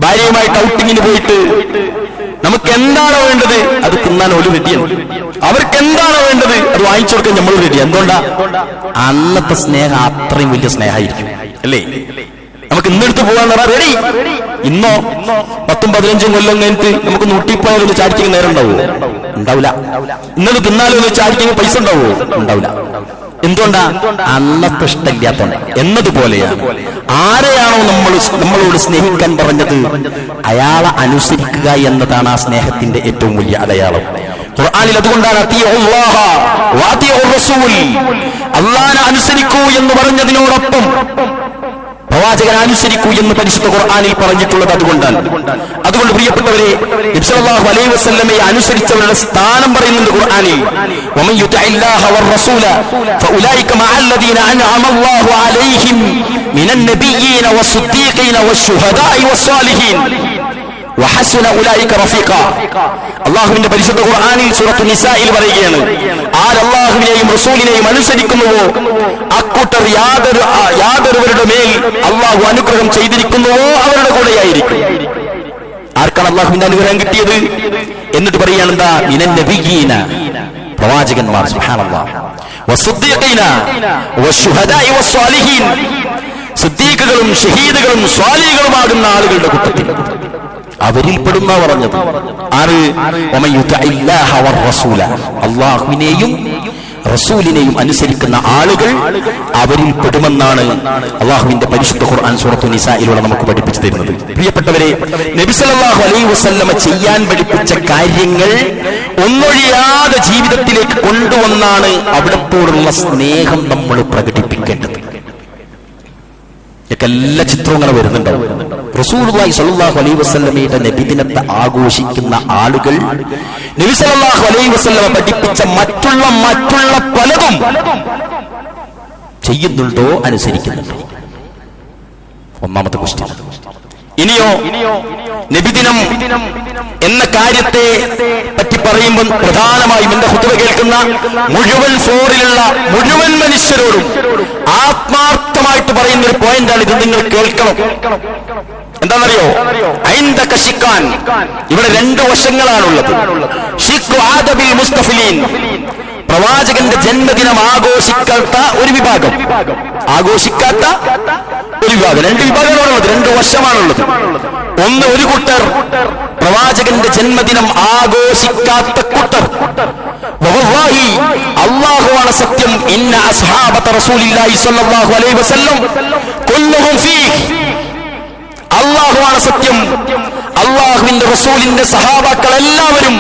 ഭാര്യയുമായിട്ട് ഔട്ടിങ്ങിന് പോയിട്ട് നമുക്ക് എന്താണോ വേണ്ടത് അത് തിന്നാൻ ഒരു റെഡിയാണ്. അവർക്ക് എന്താണോ വേണ്ടത് അത് വാങ്ങിച്ചു കൊടുക്കാൻ നമ്മൾ റെഡി. എന്തുകൊണ്ടാ? അന്നത്തെ സ്നേഹം അത്രയും വലിയ സ്നേഹമായിരിക്കും. അല്ലേ? നമുക്ക് ഇന്നെടുത്ത് പോകാൻ റെഡി. ഇന്നോ 10-15 കൊല്ലം കഴിഞ്ഞിട്ട് നമുക്ക് നൂട്ടിപ്പോയാലൊന്ന് ചാരിക്കുന്ന നേരം ഉണ്ടാവോ? ഉണ്ടാവില്ല. ഇന്നത് തിന്നാലോ ഒന്ന് ചാരിക്കുന്ന പൈസ ഉണ്ടാവോ? ഉണ്ടാവില്ല. എന്തുകൊണ്ടാ? അന്നത്തെ ഇഷ്ടമില്ലാത്തോണ്ട്. എന്നതുപോലെയാണ് ആരെയാണോ നമ്മളോട് സ്നേഹിക്കാൻ പറഞ്ഞത് അയാളെ അനുസരിക്കുക എന്നതാണ് ആ സ്നേഹത്തിന്റെ ഏറ്റവും വലിയ അടയാളം. ഖുർആനിൽ അതുകൊണ്ടാണ് അല്ലാഹനെ അനുസരിക്കൂ എന്ന് പറഞ്ഞതിനോടൊപ്പം പ്രവാചകൻ അനുസരിക്കൂ എന്ന് പരിശുദ്ധ ഖുർആനിൽ പറഞ്ഞിട്ടുള്ളത് അതുകൊണ്ടാണ്. അതുകൊണ്ട് പ്രിയപ്പെട്ടവരെ, നബി സല്ലല്ലാഹു അലൈഹി വസല്ലമയെ അനുസരിച്ചവരുടെ സ്ഥാനം പറയുന്നുണ്ട് ഖുർആനിൽ. വമൻ യുതഇല്ലാഹ വറസൂല ഫഉലൈക മഅല്ലദീന അൻഅമ അല്ലാഹു അലൈഹിം മിനൻ നബിയ്യീന വസ്സിദ്ദീഖീന വശുഹദാഇ വസ്സാലിഹീൻ വഹസുന ഉലൈക റഫീഖ. അല്ലാഹുവിന്റെ പരിശുദ്ധ ഖുർആനിൽ സൂറത്തുൻ നിസായിൽ പറയുകയാണ്, ആരല്ലാഹുവിനെയും റസൂലിനെയും അനുസരിക്കുന്നുവോ അക്കൂട്ടർ യാതൊരുവരുടെ മേൽ അല്ലാഹു അനുഗ്രഹം ചെയ്തിരിക്കുന്നുവോ അവരുടെ കൂടെയായിരിക്കും. ആർക്കാണ് അല്ലാഹുവിന്റെ അനുഗ്രഹം കിട്ടിയത്? എന്നിട്ട് പറയുകയാണ് എന്താ? മിനൻ നബിയ്യീന, പ്രവാചകന്മാർ, സുബ്ഹാനല്ലാഹ്, വസ്സിദ്ദീഖീന വശുഹദാഇ വസ്സാലിഹീൻ, സിദ്ദീഖുകളും ഷഹീദുകളും സ്വാലിഹുകളുമാകുന്ന ആളുകളുടെ കൂട്ടത്തിൽ അവരിൽ പെടുന്ന പറഞ്ഞത് ആര്? അല്ലാഹുവിനെയും റസൂലിനെയും അനുസരിക്കുന്ന ആളുകൾ അവരിൽ പെടുമെന്നാണ് അല്ലാഹുവിന്റെ പരിശുദ്ധ ഖുർആൻ സൂറത്തുൻ നിസായിലൂടെ നമുക്ക് പഠിപ്പിച്ചു തരുന്നത്. പ്രിയപ്പെട്ടവരെ, നബി സല്ലല്ലാഹു അലൈഹി വസല്ലമ ചെയ്യാൻ പഠിപ്പിച്ച കാര്യങ്ങൾ ഒന്നൊഴിയാതെ ജീവിതത്തിലേക്ക് കൊണ്ടുവന്നാണ് അവിടത്തോടുള്ള സ്നേഹം നമ്മൾ പ്രകടിപ്പിക്കേണ്ടത്. എല്ലാ ചിത്രവും അങ്ങനെ വരുന്നുണ്ടാവും. റസൂലുള്ളാഹി സ്വല്ലല്ലാഹു അലൈഹി വസല്ലമയുടെ നബിദിനത്തെ ആഘോഷിക്കുന്ന ആളുകൾ നബി സല്ലല്ലാഹു അലൈഹി വസല്ലമ പഠിപ്പിച്ച മറ്റുള്ള പലതും ചെയ്യുന്നുണ്ടോ, അനുസരിക്കുന്നുണ്ടോ? ഒന്നാമത്തെ ക്വസ്റ്റ്യൻ. ഇനിയോ നബിദിനം എന്ന കാര്യത്തെ പറ്റി പറയുമ്പോൾ പ്രധാനമായും എന്റെ ഖുതുബ കേൾക്കുന്ന മുഴുവൻ ഫ്ലോറിലുള്ള മുഴുവൻ മനുഷ്യരോടും ആത്മാർത്ഥമായിട്ട് പറയുന്ന ഒരു പോയിന്റാണ് ഇത്. നിങ്ങൾ കേൾക്കണം. എന്താണെന്നറിയോ? ഐന്ദക ശിക്കാൻ, ഇവിടെ 2 വശങ്ങളാണുള്ളത്. ശിഖു ആദബിൽ മുസ്തഫിലീൻ, പ്രവാചകന്റെ ജന്മദിനം ആഘോഷിക്കാത്ത ഒരു വിഭാഗം, ആഘോഷിക്കാത്ത ഒരു വിഭാഗം. 2 വിഭാഗങ്ങളാണുള്ളത്, 2 വശമാണുള്ളത്. ഒന്ന്, ഒരു കൂട്ടർ പ്രവാചകന്റെ ജന്മദിനം ആഘോഷിക്കാത്ത കൂട്ടർ. വല്ലാഹി, അല്ലാഹുവാണ് സത്യം, ഇന്ന അസ്ഹാബത റസൂലില്ലാഹി സ്വല്ലല്ലാഹു അലൈഹി വസല്ലം കുല്ലുഹും ഫീഹ്, അല്ലാഹുവാണ് സത്യം, അല്ലാഹുവിന്റെ റസൂലിന്റെ സഹാബാക്കൾ എല്ലാവരും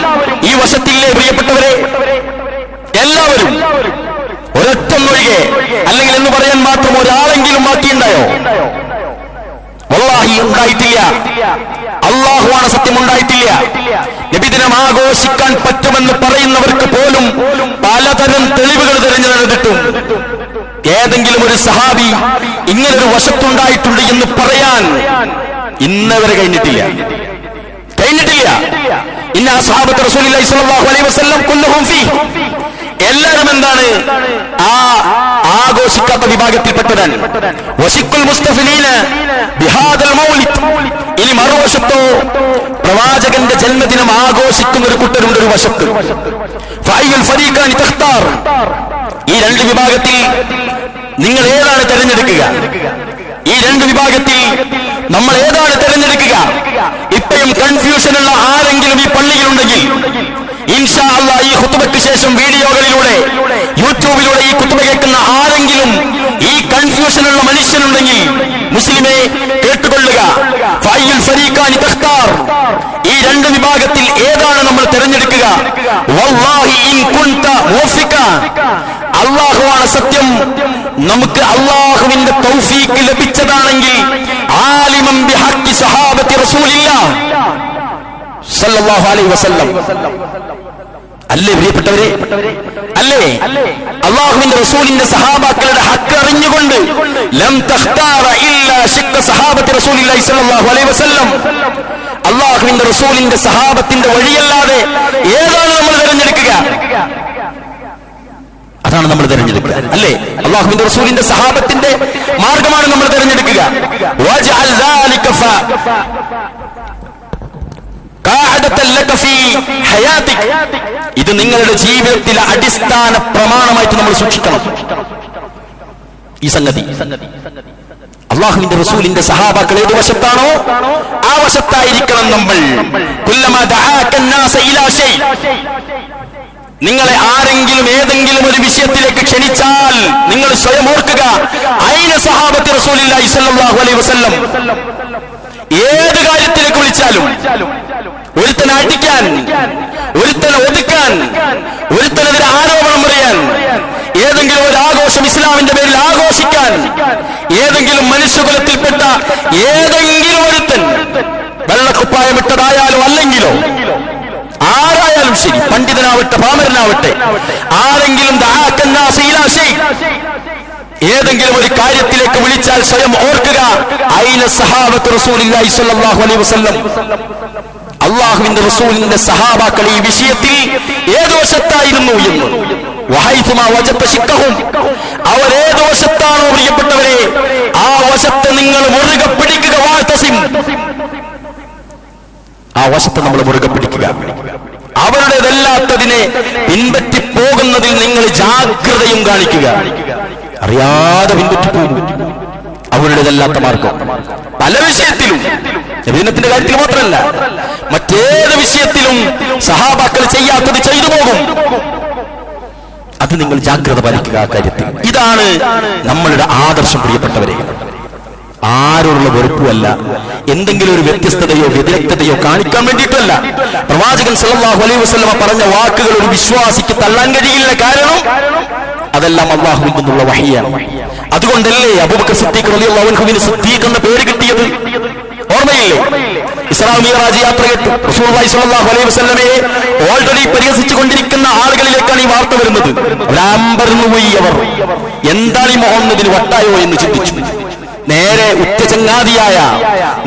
ഈ വശത്തില്ലേ പ്രിയപ്പെട്ടവരെ? എല്ലാവരും, ഒരൊറ്റൊന്നൊഴികെ. അല്ലെങ്കിൽ എന്ന് പറയാൻ മാത്രം ഒരാളെങ്കിലും ബാക്കിയുണ്ടായോ? വല്ലാഹി ഉണ്ടായിട്ടില്ല. അല്ലാഹുവാണ് സത്യം, ഉണ്ടായിട്ടില്ല. നബിദിനം ആഘോഷിക്കാൻ പറ്റുമെന്ന് പറയുന്നവർക്ക് പോലും പലതരം തെളിവുകൾ തിരഞ്ഞു നടന്നിട്ടും ഏതെങ്കിലും ഒരു സഹാബി ഇങ്ങനൊരു വശത്തുണ്ടായിട്ടുണ്ട് എന്ന് പറയാൻ ഇന്നവരെ കഴിഞ്ഞിട്ടില്ല. ഇന്ന അസ്ഹാബത്ത് റസൂലുള്ളാഹി സ്വല്ലല്ലാഹു അലൈഹി വസല്ലം കുല്ലുഹും ഫീഹ്, എല്ലാവരും എന്താണ്? ആ ആഘോഷിക്കാത്ത വിഭാഗത്തിൽപ്പെട്ടതാണ്. വശിക്കുൽ മുസ്തഫിലീന ബിഹാദൽ മൗലിദ്, ഇനി മറുവശത്തോ പ്രവാചകന്റെ ജന്മദിനം ആഘോഷിക്കുന്ന ഒരു കൂട്ടരുണ്ട് ഒരു വശത്ത്. ഫഅയ്യുൽ ഫരീഖാനി തഖ്താർ, ഈ 2 വിഭാഗത്തിൽ നിങ്ങൾ ഏതാണ് തിരഞ്ഞെടുക്കുക? ഈ 2 വിഭാഗത്തിൽ നമ്മൾ ഏതാണ് തിരഞ്ഞെടുക്കുക? ഇപ്പോഴും കൺഫ്യൂഷനുള്ള ആരെങ്കിലും ഈ പള്ളിയിലുണ്ടെങ്കിൽ ഇൻഷാ അല്ലാഹ് ഈ ഖുതുബയ്ക്ക് ശേഷം വീഡിയോകളിലൂടെ യൂട്യൂബിലൂടെ ഈ ഖുതുബ കേൾക്കുന്ന ആരെങ്കിലും ഈ കൺഫ്യൂഷനുള്ള മനുഷ്യനുണ്ടെങ്കിൽ മുസ്ലിമെ കേട്ടുകൊള്ളുക. ഫഅയ്യുൽ ഫരീഖാനി തഖ്താർ, ഈ 2 വിഭാഗത്തിൽ ഏതാണ് നമ്മൾ തിരഞ്ഞെടുക്കുക? വല്ലാഹി ഇൻ കുൻത മുവഫിക, അല്ലാഹുവാണ് സത്യം, നമുക്ക് അല്ലാഹുവിന്റെ തൗഫീഖ് ലഭിച്ചതാണെങ്കിൽ ആലിമൻ ബിഹഖി സഹാബത്തി റസൂലില്ലാഹ് സല്ലല്ലാഹു അലൈഹി വസല്ലം, അല്ലേ പ്രിയപ്പെട്ടവരെ? അല്ലേ? അല്ലാഹുവിന്റെ റസൂലിന്റെ സഹാബാക്കളുടെ ഹക്ക് അറിഞ്ഞുകൊണ്ട് ലം തഖ്താറ ഇല്ലാ ശിഖ്ഖ സഹാബത്തി റസൂലില്ലാഹി സ്വല്ലല്ലാഹു അലൈഹി വസല്ലം, അല്ലാഹുവിന്റെ റസൂലിന്റെ സഹാബത്തിന്റെ വഴിയല്ലാതെ ഏതാണ് നമ്മൾ തിരഞ്ഞെടുക്കുക? അതാണ് നമ്മൾ തിരഞ്ഞെടുക്കുക, അല്ലേ? അല്ലാഹുവിന്റെ റസൂലിന്റെ സഹാബത്തിന്റെ മാർഗമാണ് നമ്മൾ തിരഞ്ഞെടുക്കുക. വജഅൽ ദാലിക ഇത് നിങ്ങളുടെ ജീവിതത്തിലെ അടിസ്ഥാന പ്രമാണമായിട്ട് നമ്മൾ സൂക്ഷിക്കണം. ഈ സംഗതി അള്ളാഹുവിന്റെ റസൂലിന്റെ സഹാബാക്കൾ ഏത് വശത്താണോ ആ വശത്തായിരിക്കണം നമ്മൾ. നിങ്ങളെ ആരെങ്കിലും ഏതെങ്കിലും ഒരു വിഷയത്തിലേക്ക് ക്ഷണിച്ചാൽ നിങ്ങൾ സ്വയം ഓർക്കുക, ഐന സഹാബത്തി റസൂലുള്ളാഹി സ്വല്ലല്ലാഹു അലൈഹി വസല്ലം. ഏത് കാര്യത്തിലേക്ക് വിളിച്ചാലും, ഒരുത്തനെ അടിക്കാൻ, ഒരുത്തനെ ഒതുക്കാൻ, ഒരുത്തനെതിരെ ആരോപണം പറയാൻ, ഏതെങ്കിലും ഒരു ആഘോഷം ഇസ്ലാമിന്റെ പേരിൽ ആഘോഷിക്കാൻ, ഏതെങ്കിലും മനുഷ്യകുലത്തിൽപ്പെട്ട ഏതെങ്കിലും ഒരുത്തൻ വെള്ളക്കുപ്പായമിട്ടതായാലോ അല്ലെങ്കിലോ ആരായാലും ശരി, പണ്ഡിതനാവട്ടെ പാമരനാവട്ടെ, ആരെങ്കിലും ഏതെങ്കിലും ഒരു കാര്യത്തിലേക്ക് വിളിച്ചാൽ സ്വയം ഓർക്കുക, ഐന സഹാബത്ത് റസൂലുള്ളാഹി സ്വല്ലല്ലാഹു അലൈഹി വസല്ലം. അള്ളാഹുവിന്റെ റസൂലിന്റെ സഹാബാക്കൾ ഈ വിഷയത്തിൽ ഏത് വശത്തായിരുന്നു എന്ന്. വഹൈതുമാ വജദത ശിക്കഹും, അവർ ഏത് വശത്താണോ പ്രിയപ്പെട്ടവരെ ആ വശത്തെ നിങ്ങൾ മുറുകെ പിടിക്കുക. വാതസിം, ആ വശത്തെ നമ്മൾ മുറുകെ പിടിക്കുക. അവരുടേതല്ലാത്തതിനെ പിൻപറ്റി പോകുന്നതിൽ നിങ്ങൾ ജാഗ്രതയും കാണിക്കുക. അറിയാതെ പിൻപറ്റിപ്പോകും അവരുടേതല്ലാത്ത മാർഗം. പല വിഷയത്തിലും, നബിദിനത്തിന്റെ കാര്യത്തിൽ മാത്രമല്ല, മറ്റേത് വിഷയത്തിലും സഹാബാക്കൾ ചെയ്യാത്തത് ചെയ്തു പോകും. അത് നിങ്ങൾ ജാഗ്രത പാലിക്കുക ആ കാര്യത്തിൽ. ഇതാണ് നമ്മളുടെ ആദർശം പ്രിയപ്പെട്ടവരെ. ആരോടുള്ള വെറുപ്പുമല്ല, എന്തെങ്കിലും ഒരു വ്യത്യസ്തതയോ വ്യതിരക്തതയോ കാണിക്കാൻ വേണ്ടിയിട്ടല്ല. പ്രവാചകൻ സല്ലല്ലാഹു അലൈഹി വസല്ലമ പറഞ്ഞ വാക്കുകൾ ഒരു വിശ്വാസിക്ക് തള്ളാൻ കഴിയില്ല. കാരണം അതെല്ലാം അല്ലാഹുവിൽ നിന്നുള്ള വഹിയാണ്. അതുകൊണ്ടല്ലേ അബൂബക്കർ സിദ്ദീഖ് റളിയല്ലാഹു അൻഹുവിന് സിദ്ദീഖ് എന്ന പേര് കിട്ടിയത്? ഓർമ്മയില്ലേ? ഇസ്രാ മിഅ്റാജ് യാത്ര കേട്ടു റസൂലുള്ളാഹി സ്വല്ലല്ലാഹു അലൈഹി വസല്ലമയെ ഓൾറെഡി പരിഹസിച്ചു കൊണ്ടിരിക്കുന്ന ആളുകളിലേക്കാണ് ഈ വാർത്ത വരുന്നത്. അവരമ്പരന്നു പോയി. അവർ എന്താണ് ഈ മുഹമ്മദിന് വട്ടായോ എന്ന് ചിന്തിച്ചു. നേരെ ഉറ്റചങ്ങാതിയായ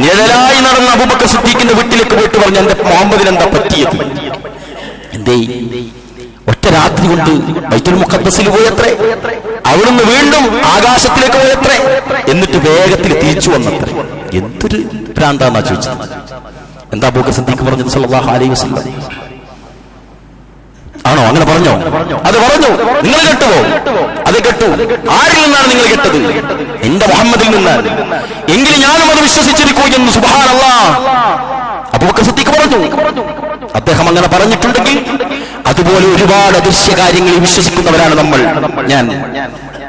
നിഴലായി നടന്ന അബൂബക്കർ സിദ്ദീഖിന്റെ വീട്ടിലേക്ക് പോയിട്ട് പറഞ്ഞു, എന്റെ മുഹമ്മദിന് എന്താ പറ്റിയത്? എന്തേ? ഒറ്റ രാത്രി കൊണ്ട് ബൈത്തുൽ മുഖദ്ദസിൽ പോയത്രേ, അവിടുന്ന് വീണ്ടും ആകാശത്തിലേക്ക് പോയത്രേ, എന്നിട്ട് വേഗത്തിൽ തിരിച്ചു വന്നത്രേ. എന്തൊരു ഭ്രാന്താന്നാ ചോദിച്ചത്. എന്താ അബൂബക്കർ സിദ്ദീഖ് പറഞ്ഞത് സല്ലല്ലാഹു അലൈഹി വസല്ലം? ആണോ? അങ്ങനെ പറഞ്ഞോ? അത് പറഞ്ഞു. നിങ്ങൾ കേട്ടുവോ? അത് കേട്ടു. ആരിൽ നിന്നാണ് നിങ്ങൾ കേട്ടത്? എന്റെ മുഹമ്മദിൽ നിന്നാണ്. എങ്കിലും ഞാനും അത് വിശ്വസിച്ചിരിക്കൂ എന്ന് സുബ്ഹാനല്ലാഹ് അബൂബക്കർ സിദ്ദീഖ് പറഞ്ഞു. അദ്ദേഹം അങ്ങനെ പറഞ്ഞിട്ടുണ്ടെങ്കിൽ അതുപോലെ ഒരുപാട് അദൃശ്യ കാര്യങ്ങളിൽ വിശ്വസിക്കുന്നവരാണ് നമ്മൾ.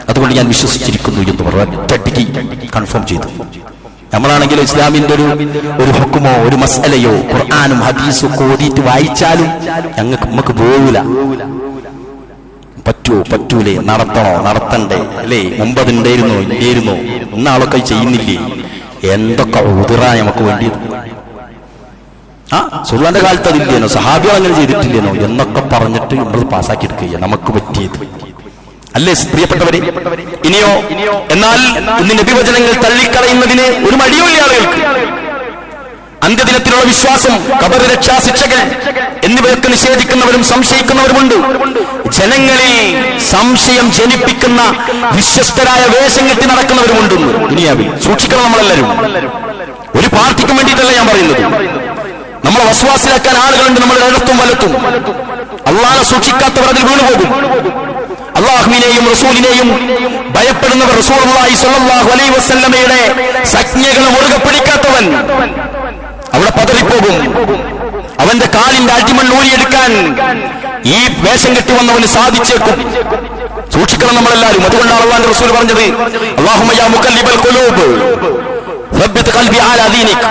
അതുകൊണ്ട് ഞാൻ വിശ്വസിച്ചിരിക്കുന്നു എന്ന് പറഞ്ഞു കൺഫേം ചെയ്തു. നമ്മളാണെങ്കിൽ ഇസ്ലാമിന്റെ ഒരു ഹുക്കുമോ ഒരു മസ്അലയോ ഖുർആനും ഹദീസും ഓതിയിട്ട് വായിച്ചാലും നമുക്ക് പോകൂല. പറ്റൂലേ? നടത്തണോ? നടത്തണ്ടേ? അല്ലേ? മുമ്പതുണ്ടായിരുന്നോ? ഇല്ലായിരുന്നോ? ഇന്നാളൊക്കെ ചെയ്യുന്നില്ലേ? എന്തൊക്കെ ഉതിറാ നമുക്ക് വേണ്ടിയത്? സുൽത്താന്റെ കാലത്ത് അതില്ലേനോ? സഹാബികൾ അങ്ങനെ ചെയ്തിട്ടില്ലേനോ എന്നൊക്കെ പറഞ്ഞിട്ട് നമ്മൾ പാസ്സാക്കി എടുക്കുക. നമുക്ക് പറ്റിയത് അല്ലേ പ്രിയപ്പെട്ടവരെ? ഇനിയോ? എന്നാൽ ഇന്ന് നബിവചനങ്ങൾ തള്ളിക്കളയുന്നതിന് ഒരു മടിയുമില്ല ആളുകൾക്ക്. അന്ത്യദിനത്തിലുള്ള വിശ്വാസം, ഖബർ, രക്ഷാശിക്ഷകൾ എന്നിവയൊക്കെ നിഷേധിക്കുന്നവരും സംശയിക്കുന്നവരുമുണ്ട്. ജനങ്ങളിൽ സംശയം ജനിപ്പിക്കുന്ന വിശ്വസ്തരായ വേഷം കെട്ടി നടക്കുന്നവരുമുണ്ട് ദുനിയാവിൽ. സൂക്ഷിക്കണം നമ്മളെല്ലാവരും. ഒരു പാർട്ടിക്കും വേണ്ടിയിട്ടല്ല ഞാൻ പറയുന്നത്. നമ്മളെ വസ്വാസിലാക്കാൻ ആളുകളുണ്ട് നമ്മുടെ ഇടത്തും വലത്തും. അള്ളാഹനെ സൂക്ഷിക്കാത്തവർ അതിൽ വീണുപോകും. അള്ളാഹുവിനെയും റസൂലിനെയും ഭയപ്പെടുന്നവർ, റസൂലുള്ളാഹി സ്വല്ലല്ലാഹു അലൈഹി വസല്ലമയുടെ സംജ്ഞകൾ മുറുകെ പിടിക്കാത്തവൻ അവിടെ പതറിപ്പോകും. അവന്റെ കാലിന്റെ അടിമണ്ണ് ഊരിയെടുക്കാൻ ഈ വേഷം കെട്ടി വന്നവന് സാധിച്ചേക്കും. സൂക്ഷിക്കണം നമ്മളെല്ലാവരും. അതുകൊണ്ടാണ് അള്ളാഹുവിന്റെ റസൂൽ പറഞ്ഞത്, അല്ലാഹുമ്മ യാ മുഖല്ലിബൽ ഖുലൂബ് സബ്ബിത് ഖൽബി അലാ ദീനിക്.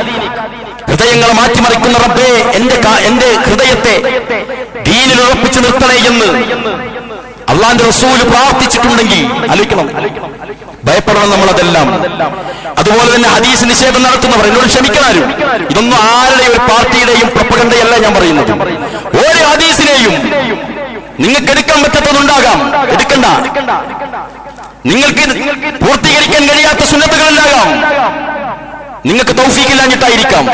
ഹൃദയങ്ങളെ മാറ്റിമറിക്കുന്ന റബ്ബേ, എന്റെ ഹൃദയത്തെ ദീനിൽ ഉറപ്പിച്ചു നിർത്തണേ എന്ന് അള്ളാന്റെ റസൂൽ പ്രാർത്ഥിച്ചിട്ടുണ്ടെങ്കിൽ ആലോചിക്കണം. ഭയപ്പെടണം നമ്മളതെല്ലാം. അതുപോലെ തന്നെ ഹദീസ് നിഷേധം നടത്തുന്നവർ എന്നോട് ക്ഷമിക്കാനും. ഇതൊന്നും ആരുടെയും ഒരു പാർട്ടിയുടെയും പ്രൊപ്പഗണ്ടയല്ല ഞാൻ പറയുന്നത്. ഓരോ ഹദീസിനെയും നിങ്ങൾക്ക് എടുക്കാൻ പറ്റാത്തതുണ്ടാകാം, എടുക്കണ്ട. നിങ്ങൾക്ക് പൂർത്തീകരിക്കാൻ കഴിയാത്ത സുന്നത്തുകളുണ്ടാകാം, നിങ്ങൾക്ക് തൗഫീഖില്ലാഞ്ഞിട്ടായിരിക്കാം.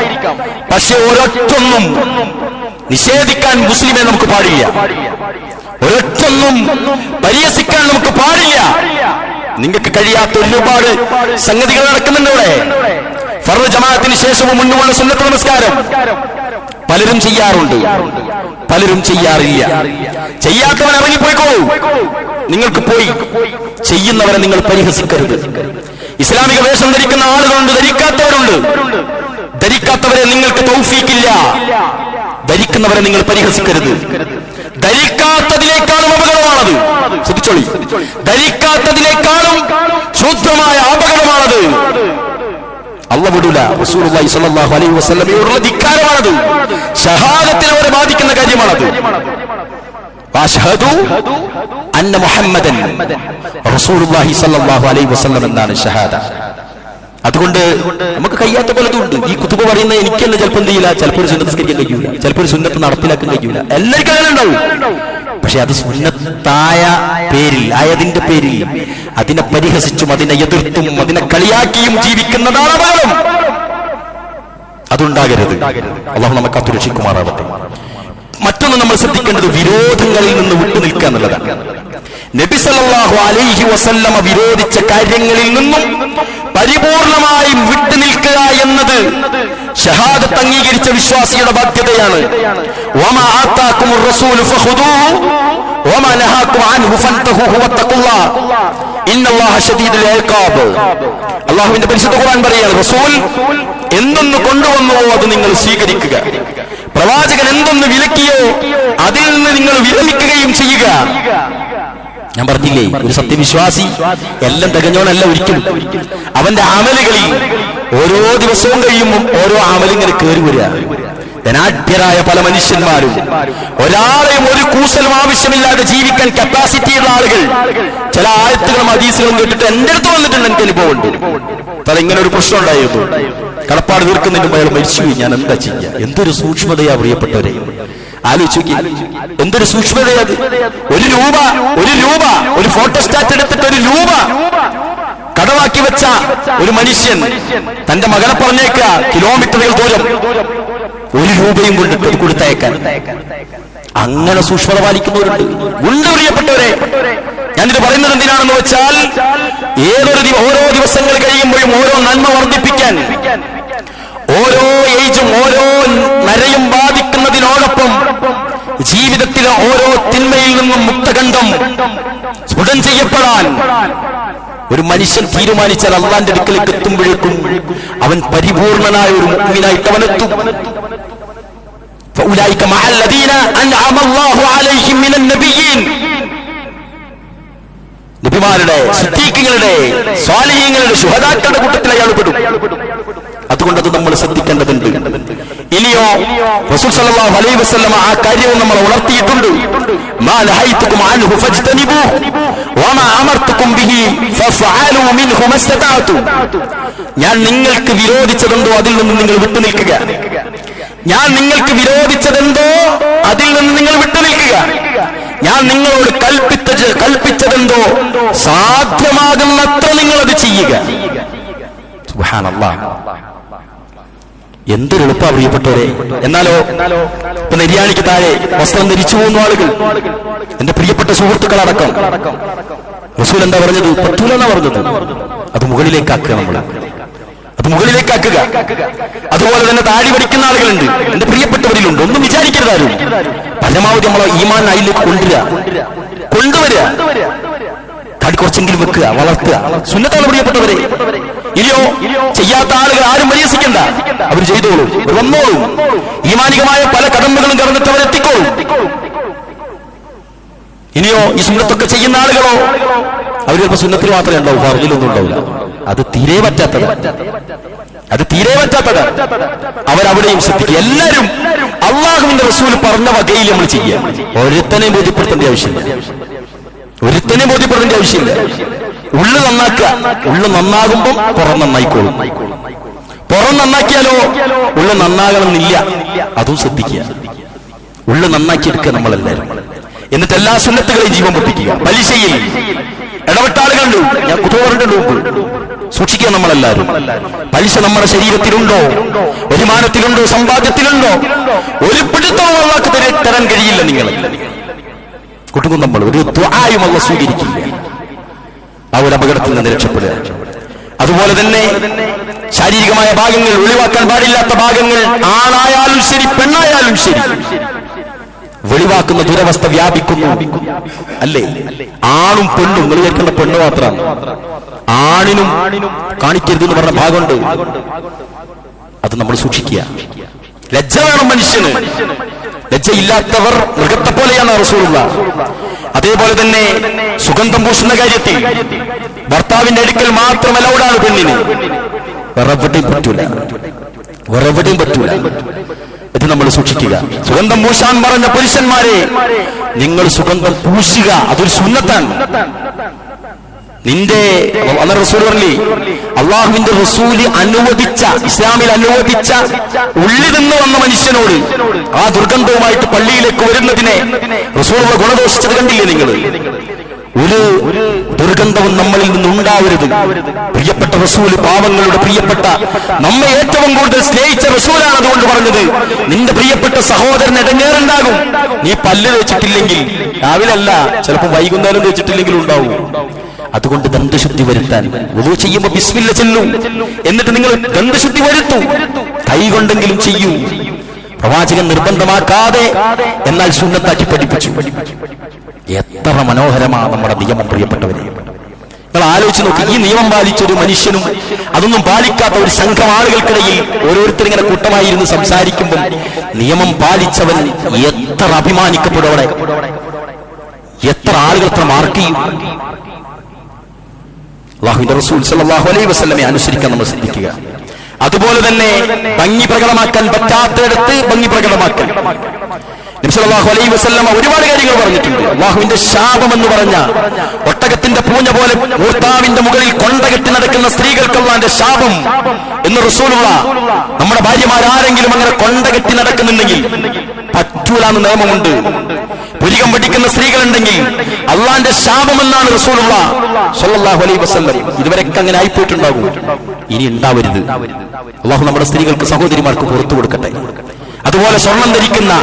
പക്ഷെ ഒരൊറ്റൊന്നും നിഷേധിക്കാൻ മുസ്ലിമെ നമുക്ക് പാടില്ല. ഒരൊറ്റൊന്നും പരിഹസിക്കാൻ നമുക്ക് പാടില്ല. നിങ്ങൾക്ക് കഴിയാത്ത ഒരുപാട് സംഗതികൾ നടക്കുന്നുണ്ട് ഇവിടെ. ഫർദ് ജമാഅത്തിന് ശേഷവും മുന്നുമുള്ള സുന്നത്ത് നമസ്കാരം പലരും ചെയ്യാറുണ്ട്, പലരും ചെയ്യാറില്ല. ചെയ്യാത്തവൻ ഇറങ്ങിപ്പോയിക്കോളൂ. നിങ്ങൾക്ക് പോയി ചെയ്യുന്നവരെ നിങ്ങൾ പരിഹസിക്കരുത്. ഇസ്ലാമിക വേഷം ധരിക്കുന്ന ആളുകളുണ്ട്, ധരിക്കാത്തവരുണ്ട്. ധരിക്കാത്തവരെ നിങ്ങൾക്ക് തൗഫീക്കില്ല, ധരിക്കുന്നവരെ നിങ്ങൾ പരിഹസിക്കരുത്. ധരിക്കാത്തതിനേക്കാളും അപകടമാണത്. ശ്രദ്ധിച്ചോളി, ധരിക്കാത്തതിനേക്കാളും ശുദ്ധമായ അപകടമാണത്. അല്ലാഹു വിടൂല. റസൂലുള്ളാഹി സ്വല്ലല്ലാഹു അലൈഹി വസല്ലമയോടുള്ള ധിക്കാരമാണത്. ഷഹാദത്തിനെ അവരെ ബാധിക്കുന്ന കാര്യമാണത്. അശ്ഹദു അന്ന മുഹമ്മദൻ റസൂലുള്ളാഹി സ്വല്ലല്ലാഹു അലൈഹി വസല്ലം എന്നാണ് ഷഹാദ. അതുകൊണ്ട് നമുക്ക് കഴിയാത്ത പലതുണ്ട്. ഈ കുതുബ പറയുന്ന എനിക്കല്ല ചിലപ്പോൾ എന്ത് ചെയ്യില്ല, ചിലപ്പോൾ ഒരു സുന്നത്ത് നിസ്കരിക്കാൻ കഴിയൂല, ചിലപ്പോൾ ഒരു സുന്നത്ത് നടപ്പിലാക്കാൻ കഴിയൂല. എല്ലാവർക്കും അങ്ങനെ ഉണ്ടാവും. പക്ഷെ അത് സുന്നത്തായ പേരിൽ ആയതിന്റെ പേരിൽ അതിനെ പരിഹസിച്ചും അതിനെ എതിർത്തും അതിനെ കളിയാക്കിയും ജീവിക്കുന്നതാണ് അപകടം. അതുണ്ടാകരുത്. അല്ലാഹു നമുക്ക് കാത്തുരക്ഷിക്കുമാറാവട്ടെ. മറ്റൊന്ന് നമ്മൾ ശ്രദ്ധിക്കേണ്ടത് വിരോധങ്ങളിൽ നിന്ന് വിട്ടുനിൽക്കുക എന്നുള്ളതാണ്. നബി സല്ലല്ലാഹു അലൈഹി വസല്ലമ വിരോധിച്ച കാര്യങ്ങളിൽ നിന്നും പരിപൂർണമായും വിട്ടുനിൽക്കുക എന്നത് ഷഹാദത്ത് അംഗീകരിച്ച വിശ്വാസിയുടെ ബാധ്യതയാണ്. വമാ ആതാകുമുർ റസൂലു ഫഖുദൂഹു വമാ നഹാകും അൻഹു ഫൻതഹു വത്തഖുല്ലാഹ് ഇന്നല്ലാഹ ശദീദുൽ ഇഖാബ്. അല്ലാഹുവിന്റെ പരിശുദ്ധ ഖുർആൻ പറയുകയാണ്, റസൂൽ എന്തൊന്ന് കൊണ്ടുവന്നുവോ അത് നിങ്ങൾ സ്വീകരിക്കുക, പ്രവാചകൻ എന്തൊന്ന് വിലക്കിയോ അതിൽ നിന്ന് നിങ്ങൾ വിരമിക്കുകയും ചെയ്യുക. ഞാൻ പറഞ്ഞില്ലേ, ഒരു സത്യവിശ്വാസി എല്ലാം തികഞ്ഞോണല്ല ഒരിക്കലും. അവന്റെ അമലുകളിൽ ഓരോ ദിവസവും കഴിയുമ്പോൾ ഓരോ അമലിങ്ങനെ കയറി വരിക. ധനാഢ്യരായ പല മനുഷ്യന്മാരും ഒരാളെയും ഒരു കൂസലും ആവശ്യമില്ലാതെ ജീവിക്കാൻ കപ്പാസിറ്റിയുള്ള ആളുകൾ ചില ആയത്തുകളും ഹദീസുകളും കേട്ടിട്ട് എന്റെ അടുത്ത് വന്നിട്ടുണ്ട്. എനിക്ക് അനുഭവമുണ്ട്. തല ഇങ്ങനെ ഒരു പ്രശ്നം ഉണ്ടായിരുന്നു, കടപ്പാട് തീർക്കുന്നതിന് അയാൾ മരിച്ചുപോയി. ഞാൻ എന്താ ചെയ്യുക? എന്തൊരു സൂക്ഷ്മതയാ പ്രിയപ്പെട്ടവരെ, ആലോചിക്കുക. എന്തൊരു സൂക്ഷ്മതയത്. ഒരു രൂപ ഒരു ഫോട്ടോസ്റ്റാറ്റ് എടുത്തിട്ട് ഒരു രൂപ കടവാക്കി വെച്ച ഒരു മനുഷ്യൻ തന്റെ മകനെ പറഞ്ഞേക്കുക കിലോമീറ്ററുകൾ ദൂരം ഒരു രൂപയും കൊണ്ടിട്ട് അത് കൊടുത്തയക്കാൻ. അങ്ങനെ സൂക്ഷ്മത പാലിക്കുന്നവരുണ്ട്. ഉണ്ട് പ്രിയപ്പെട്ടവരെ. ഞാനിത് പറയുന്നത് എന്തിനാണെന്ന് വെച്ചാൽ, ഓരോ ദിവസങ്ങൾ കഴിയുമ്പോഴും ഓരോ നന്മ വർദ്ധിപ്പിക്കാൻ, ഓരോ ഏജും ഓരോ നരയും ബാധിക്കുന്നതിനോടൊപ്പം ജീവിതത്തിലെ ഓരോ തിന്മയിൽ നിന്നും മുക്തകണ്ഠം സ്ഫുടം ചെയ്യപ്പെടാൻ ഒരു മനുഷ്യൻ തീരുമാനിച്ചാൽ അള്ളാന്റെ അടുക്കലേക്ക് എത്തുമ്പോഴേക്കും അവൻ പരിപൂർണനായ ഒരു മുഅ്മിനായിട്ട് അവനെത്തും. ഫൗലൈക മഅൽ ലദീന അൻഅമ അല്ലാഹു അലൈഹിം മിനൻ നബിയ്യീൻ. നബിമാരുടെ, സിദ്ദീഖുകളുടെ, സ്വാലിഹീങ്ങളുടെ, ശുഹദാക്കളുടെ കൂട്ടത്തിൽ അയാൾ പെടും. അതുകൊണ്ട് അത് നമ്മൾ ശ്രദ്ധിക്കേണ്ടതുണ്ട്. ഇനിയോ റസൂൽ സല്ലല്ലാഹു അലൈഹി വസല്ലമ ആ കാര്യവും നമ്മൾ ഉണർത്തിയിട്ടുണ്ട്. മാ നഹൈതുകും അൻഹു ഫജ്തനിബൂഹു വമാ അമർതുകും ബിഹി ഫഫഅലൂ മിൻഹു മസ്തതഅതു. ഞാൻ നിങ്ങൾക്ക് വിരോധിച്ചതെന്തോ അതിൽ നിന്ന് നിങ്ങൾ വിട്ടുനിൽക്കുക. ഞാൻ നിങ്ങൾക്ക് വിരോധിച്ചതെന്തോ അതിൽ നിന്ന് നിങ്ങൾ വിട്ടുനിൽക്കുക. ഞാൻ നിങ്ങളോട് കൽപ്പിച്ചതെന്തോ സാധ്യമാകുന്നത്ര നിങ്ങൾ അത് ചെയ്യുക. സുബ്ഹാനല്ലാഹ്, എന്തൊരു എളുപ്പ പ്രിയപ്പെട്ടവരെ. എന്നാലോ ഇപ്പൊ നെര്യാണിക്ക് താഴെ വസ്ത്രം ധരിച്ചു പോകുന്ന ആളുകൾ, എന്റെ പ്രിയപ്പെട്ട സുഹൃത്തുക്കളടക്കം, റസൂൽ എന്താ പറഞ്ഞത്? പറ്റൂലെന്നാ പറഞ്ഞത്. അത് മുകളിലേക്കാക്കുക. നമ്മൾ അത് മുകളിലേക്കാക്കുക. അതുപോലെ തന്നെ താടി പഠിക്കുന്ന ആളുകളുണ്ട്, എന്റെ പ്രിയപ്പെട്ടവരിലുണ്ട്. ഒന്നും വിചാരിക്കരുതാരും. പരമാവധി നമ്മളെ ഈമാൻ അതിലേക്ക് കൊണ്ടുവരിക. താടി കുറച്ചെങ്കിലും വെക്കുക, വളർത്തുക. സുന്നത്താണ് പ്രിയപ്പെട്ടവരെ. ഇനിയോ ചെയ്യാത്ത ആളുകൾ ആരും പരിഹസിക്കണ്ട, അവർ ചെയ്തോളൂ, വന്നോളൂ. ഈമാനികമായ പല കടമ്പകളും കടന്നിട്ട് അവരെത്തിക്കോളൂ. ഇനിയോ ഈ സുന്നത്തൊക്കെ ചെയ്യുന്ന ആളുകളോ, അവർ ചിലപ്പോൾ സുന്നത്തിൽ മാത്രമേ ഉണ്ടാവൂ, ഫർദിലൊന്നും ഉണ്ടാവില്ല. അത് തീരെ പറ്റാത്തത്. അവരവിടെയും ശ്രദ്ധിക്കുക. എല്ലാവരും അള്ളാഹുവിന്റെ റസൂൽ പറഞ്ഞ വകയിൽ നമ്മൾ ചെയ്യുക. ഒരുത്തനെയും ബോധ്യപ്പെടുത്തേണ്ട ആവശ്യമില്ല. ഉള്ളു നന്നാക്കുക. ഉള്ളു നന്നാകുമ്പോൾ പുറം നന്നായിക്കോളും. പുറം നന്നാക്കിയാലോ ഉള്ളു നന്നാകണമെന്നില്ല. അതും ശ്രദ്ധിക്കുക. ഉള്ളു നന്നാക്കിയെടുക്കുക നമ്മളെല്ലാവരും. എന്നിട്ട് എല്ലാ സുന്നത്തുകളെയും ജീവൻ പൊട്ടിക്കുക. പലിശയിൽ ഇടപെട്ട ആളുകളുണ്ട്, ഞാൻ കുതോറിന്റെ സൂക്ഷിക്കുക. നമ്മളെല്ലാവരും പലിശ നമ്മുടെ ശരീരത്തിലുണ്ടോ, വരുമാനത്തിലുണ്ടോ, സമ്പാദ്യത്തിലുണ്ടോ? ഒരു പിടുത്തവും അള്ളാഹ്ക്ക് തരാൻ കഴിയില്ല. നിങ്ങൾ കുട്ടുക്കും നമ്മൾ ഒരു ദുആയും അള്ളാഹ് സ്വീകരിക്കില്ല. ആ ഒരു അപകടത്തിൽ നിന്ന് രക്ഷപ്പെടുക. അതുപോലെ തന്നെ ശാരീരികമായ ഭാഗങ്ങൾ, ഒഴിവാക്കാൻ പാടില്ലാത്ത ഭാഗങ്ങൾ, ആണായാലും ശരി പെണ്ണായാലും ശരി, വെളിവാക്കുന്ന ദുരവസ്ഥ വ്യാപിക്കുന്നു. അല്ലേ? ആണും പെണ്ണും, നിങ്ങൾ കേൾക്കേണ്ട പെണ്ണ് മാത്രമാണ്. ആണിനും കാണിക്കരുത് എന്ന് പറഞ്ഞ ഭാഗമുണ്ട്. അത് നമ്മൾ സൂക്ഷിക്കുക. ലജ്ജ വേണം മനുഷ്യന്. ലജ്ജയില്ലാത്തവർ മൃഗത്തെ പോലെയാണ് റസൂലുള്ളാഹ്. അതേപോലെ തന്നെ സുഗന്ധം പൂശുന്ന കാര്യത്തിൽ ഭർത്താവിന്റെ അടുക്കൽ മാത്രം അലൗഡാണ് പെണ്ണിന്, വേറെവിടെയും പറ്റൂല. ഇത് നമ്മൾ സൂക്ഷിക്കുക. സുഗന്ധം പൂശാൻ പറഞ്ഞ പുരുഷന്മാരെ, നിങ്ങൾ സുഗന്ധം പൂശുക, അതൊരു സുന്നത്താണ്. നിന്റെ റസൂൽ പറഞ്ഞി, അള്ളാഹുവിന്റെ റസൂല് അനുവദിച്ച, ഇസ്ലാമിൽ അനുവദിച്ച ഉള്ളിൽ നിന്ന് വന്ന മനുഷ്യനോട് ആ ദുർഗന്ധവുമായിട്ട് പള്ളിയിലേക്ക് വരുന്നതിനെ റസൂൽ ഗുണദോഷിച്ചത് കണ്ടില്ലേ നിങ്ങൾ? ഒരു ദുർഗന്ധവും നമ്മളിൽ നിന്നുണ്ടാവരുത്. പ്രിയപ്പെട്ട റസൂല്, പാവങ്ങളുടെ പ്രിയപ്പെട്ട, നമ്മെ ഏറ്റവും കൂടുതൽ സ്നേഹിച്ച റസൂലാണ് അതുകൊണ്ട് പറഞ്ഞത്, നിന്റെ പ്രിയപ്പെട്ട സഹോദരൻ ഇടങ്ങേറുണ്ടാകും നീ പല്ല് തേച്ചിട്ടില്ലെങ്കിൽ. രാവിലെ അല്ല, ചിലപ്പോൾ വൈകുന്നേരം തേച്ചിട്ടില്ലെങ്കിലും ഉണ്ടാവും. അതുകൊണ്ട് ദന്തശുദ്ധി വരുത്താൻ വുളൂ ചെയ്യുമ്പോൾ ബിസ്മില്ല ചൊല്ലൂ. എന്നിട്ട് നിങ്ങൾ ദന്തശുദ്ധി വരുത്തൂ. കൈ കൊണ്ടെങ്കിലും ചെയ്യൂ. പ്രവാചകൻ നിർബന്ധമാക്കാതെ എന്നാൽ സുന്നത്താക്കി പഠിപ്പിച്ചു. എത്ര മനോഹരമാണ് നമ്മുടെ നിയമം, പ്രിയപ്പെട്ടവരെ. നിങ്ങൾ ആലോചിച്ച് നോക്കി, ഈ നിയമം പാലിച്ചൊരു മനുഷ്യനും അതൊന്നും പാലിക്കാത്ത ഒരു സംഘം ആളുകൾക്കിടയിൽ ഓരോരുത്തരിങ്ങനെ കൂട്ടമായിരുന്നു സംസാരിക്കുമ്പോൾ നിയമം പാലിച്ചവൻ എത്ര അഭിമാനിക്കപ്പെടുവടെ, എത്ര ആളുകൾ എത്ര മാർക്ക് ചെയ്യും. അല്ലാഹുവിന്റെ റസൂൽ സല്ലല്ലാഹു അലൈഹി വസല്ലമയെ അനുസരിക്കാൻ നമ്മൾ ശ്രദ്ധിക്കുക. അതുപോലെ തന്നെ ഭംഗി പ്രകടമാക്കാൻ പറ്റാത്തയിടത്ത് ഭംഗി പ്രകടമാക്കാൻ നബി സല്ലല്ലാഹു അലൈഹി വസല്ലമ ഒരുപാട് കാര്യങ്ങൾ പറഞ്ഞിട്ടുണ്ട്. അല്ലാഹുവിന്റെ ശാപം എന്ന് പറഞ്ഞ ഒട്ടകത്തിന്റെ പൂഞ്ഞ പോലെ ഭർത്താവിന്റെ മുകളിൽ കൊണ്ടകെട്ടി നടക്കുന്ന സ്ത്രീകൾക്ക് അല്ലാഹുവിന്റെ ശാപം എന്ന് റസൂലുള്ളാഹ്. നമ്മുടെ ഭാര്യമാരാരെങ്കിലും അങ്ങനെ കൊണ്ടകെട്ടി നടക്കുന്നുണ്ടെങ്കിൽ പറ്റൂല എന്ന് നിയമമുണ്ട്. പുരികം പഠിക്കുന്ന സ്ത്രീകളുണ്ടെങ്കിൽ അള്ളാന്റെ ശാപമെന്നാണ് റസൂലുള്ളാഹി സ്വല്ലല്ലാഹു അലൈഹി വസല്ലം. ഇതുവരെയൊക്കെ അങ്ങനെ ആയിപ്പോയിട്ടുണ്ടാകും, ഇനി ഉണ്ടാവരുത്. അള്ളാഹു നമ്മുടെ സ്ത്രീകൾക്ക്, സഹോദരിമാർക്ക് പുറത്തു കൊടുക്കട്ടെ. അതുപോലെ സ്വർണം ധരിക്കുന്ന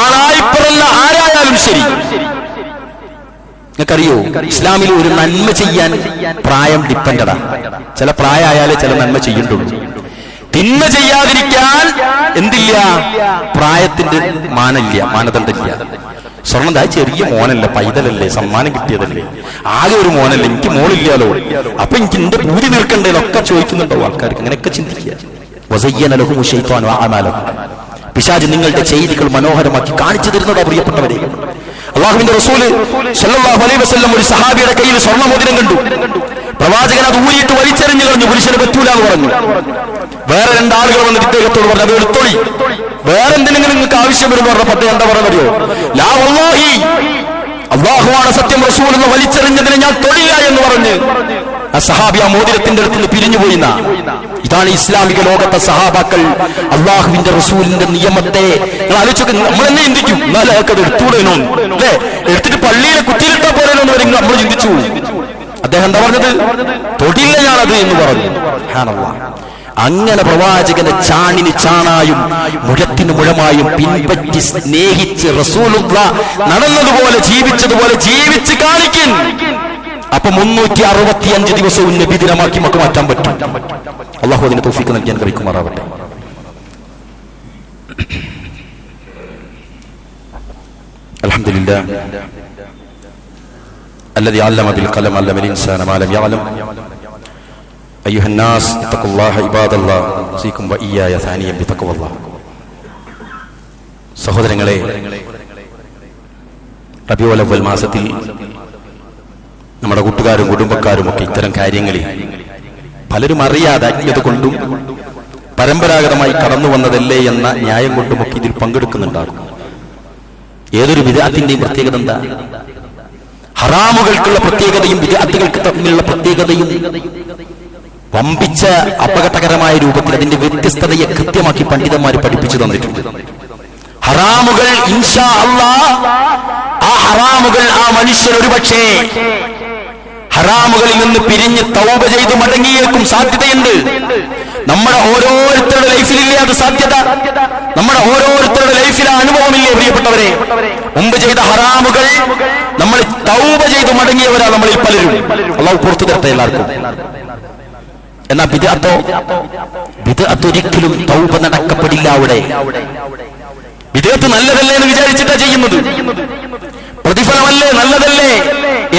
ആളായിപ്പറല്ല ആരായാലും ശരി, നിങ്ങൾക്കറിയോ ഇസ്ലാമിൽ ഒരു നന്മ ചെയ്യാൻ പ്രായം ഡിപ്പെൻഡാ. ചില പ്രായമായാലേ ചില നന്മ ചെയ്യണ്ടുള്ളൂ. തിന്മ ചെയ്യാതിരിക്കാൻ എന്തില്ല? പ്രായത്തിന്റെ മാനദണ്ഡമില്ല. സ്വർണ്ണം ദാ ചെറിയ മോനല്ലേ, പൈതലല്ലേ, സമ്മാനം കിട്ടിയതല്ലേ, ആകെ ഒരു മോനല്ലേ, എനിക്ക് മോളില്ലാലോ, അപ്പൊ എനിക്ക് എന്റെ പൂതി തീർക്കണ്ടേന്നൊക്കെ ചോദിക്കുന്നുണ്ടാവും ആൾക്കാർക്ക്. അങ്ങനെയൊക്കെ ചിന്തിക്കുക. പിശാച് നിങ്ങളുടെ ചെയ്തികൾ മനോഹരമാക്കി കാണിച്ചു തരുന്നതാ പ്രിയപ്പെട്ടവരെ. അല്ലാഹുവിന്റെ റസൂല് സല്ലല്ലാഹു അലൈഹി വസല്ലം ഒരു സഹാബിയുടെ കയ്യിൽ സ്വർണ്ണമോതിരം കണ്ടു. പ്രവാചകൻ അത് ഊരിയിട്ട് വലിച്ചെറിഞ്ഞു കളഞ്ഞു. പുരുഷന് പറ്റൂല എന്ന് പറഞ്ഞു. വേറെ രണ്ടാളുകൾ വന്നിട്ട് ഇദ്ദേഹത്തോട് പറഞ്ഞു, അത് എടുത്തോളി, വേറെ എന്തിനെങ്കിലും നിങ്ങൾക്ക് ആവശ്യം വരുമെന്ന് പറഞ്ഞപ്പോ അദ്ദേഹം എന്താ പറയുന്നറിയോ? ലാ വല്ലാഹി, അല്ലാഹുവാണ് സത്യം, റസൂൽ എന്ന് വലിച്ചെറിഞ്ഞതിനെ ഞാൻ തൊഴില്ല എന്ന് പറഞ്ഞ് ആ സഹാബി ആ മോതിരത്തിന്റെ അടുത്ത് നിന്ന് പിരിഞ്ഞുപോയിന്ന. ഇതാണ് ഇസ്ലാമിക ലോകത്തെ സഹാബാക്കൾ അള്ളാഹുവിന്റെ റസൂലിന്റെ നിയമത്തെ ആലോചിച്ചൊക്കെ നമ്മളെന്നെ ചിന്തിക്കും. എന്നാലും അയാൾക്ക് അത് എടുത്തുകൂടേനോ, അല്ലെ, എടുത്തിട്ട് പള്ളിയിലെ കുത്തിയിലിട്ടാ പോരേനോ എന്ന് വരെ നമ്മൾ ചിന്തിച്ചു. അദ്ദേഹം എന്താ പറഞ്ഞത്? തൊടില്ല ഞാനത് എന്ന് പറഞ്ഞു. അങ്ങനെ പ്രവാചകന്റെ ചാണിന് ചാണായും മുഴത്തിന് മുഴമായും പിൻപറ്റി സ്നേഹിച്ച് റസൂലുള്ളാഹ് നടന്നതുപോലെ ജീവിച്ചതുപോലെ ജീവിച്ച് കാണിക്കും. അപ്പൊ 365 ദിവസവും നബിദിനമാക്കി നമുക്ക് മാറ്റാൻ പറ്റും. അല്ലാഹു അതിന് തൗഫീഖ് നൽകാൻ കഴിക്കുമാറാവട്ടെ. അൽഹംദുലില്ലാഹ് الذي علم بالقلم علم الإنسان ما لم يعلم أيها الناس اتقوا الله عباد الله أوصيكم وإياي ثانيا بتقوى الله. സഹോദരങ്ങളെ, റബീഉൽ അവ്വൽ മാസത്തിൽ നമ്മുടെ കൂട്ടുകാരും കുടുംബക്കാരും ഒക്കെ ഇത്തരം കാര്യങ്ങളിൽ പലരും അറിയാതെ അജ്ഞത കൊണ്ടും പരമ്പരാഗതമായി കടന്നു വന്നതല്ലേ എന്ന ന്യായം കൊണ്ടുമൊക്കെ ഇതിൽ പങ്കെടുക്കുന്നുണ്ടാകും. ഏതൊരു ബിദ്അത്തിന്റെയും പ്രത്യേകത എന്താ? ഹറാമുകൾക്കുള്ള പ്രത്യേകതയും ബിദ്അത്തുകൾക്ക് തമ്മിലുള്ള പ്രത്യേകതയും വമ്പിച്ച അപകടകരമായ രൂപത്തിൽ അതിന്റെ വ്യത്യസ്തതയെ കൃത്യമാക്കി പണ്ഡിതന്മാർ പഠിപ്പിച്ചു തന്നിട്ടുണ്ട്. ഹറാമുകൾ ഇൻഷാ അല്ലാഹ്, ആ ഹറാമുകൾ ആ മനുഷ്യൻ ഒരുപക്ഷേ ഹറാമുകളിൽ നിന്ന് പിരിഞ്ഞ് തൗബ ചെയ്ത് മടങ്ങിയേക്കും സാധ്യതയുണ്ട്. നമ്മുടെ ഓരോരുത്തരുടെ ലൈഫിലില്ലേ അത് സാധ്യത? നമ്മുടെ ഓരോരുത്തരുടെ ലൈഫിൽ ആ അനുഭവമില്ലേ പ്രിയപ്പെട്ടവരെ? മുമ്പ് ചെയ്ത ഹറാമുകൾ നമ്മൾ തൗബ ചെയ്ത് മടങ്ങിയവരാ നമ്മളിൽ പലരും. അല്ലാഹു പുറത്തു തരട്ടെ എല്ലാവർക്കും. എന്നാ ബിദ്അത്തൊരിക്കലും തൗബ നടക്കപ്പെടില്ല. അവിടെ വിദേഹത്ത് നല്ലതല്ലേ എന്ന് വിചാരിച്ചിട്ടാ ചെയ്യുന്നത്, പ്രതിഫലമല്ലേ നല്ലതല്ലേ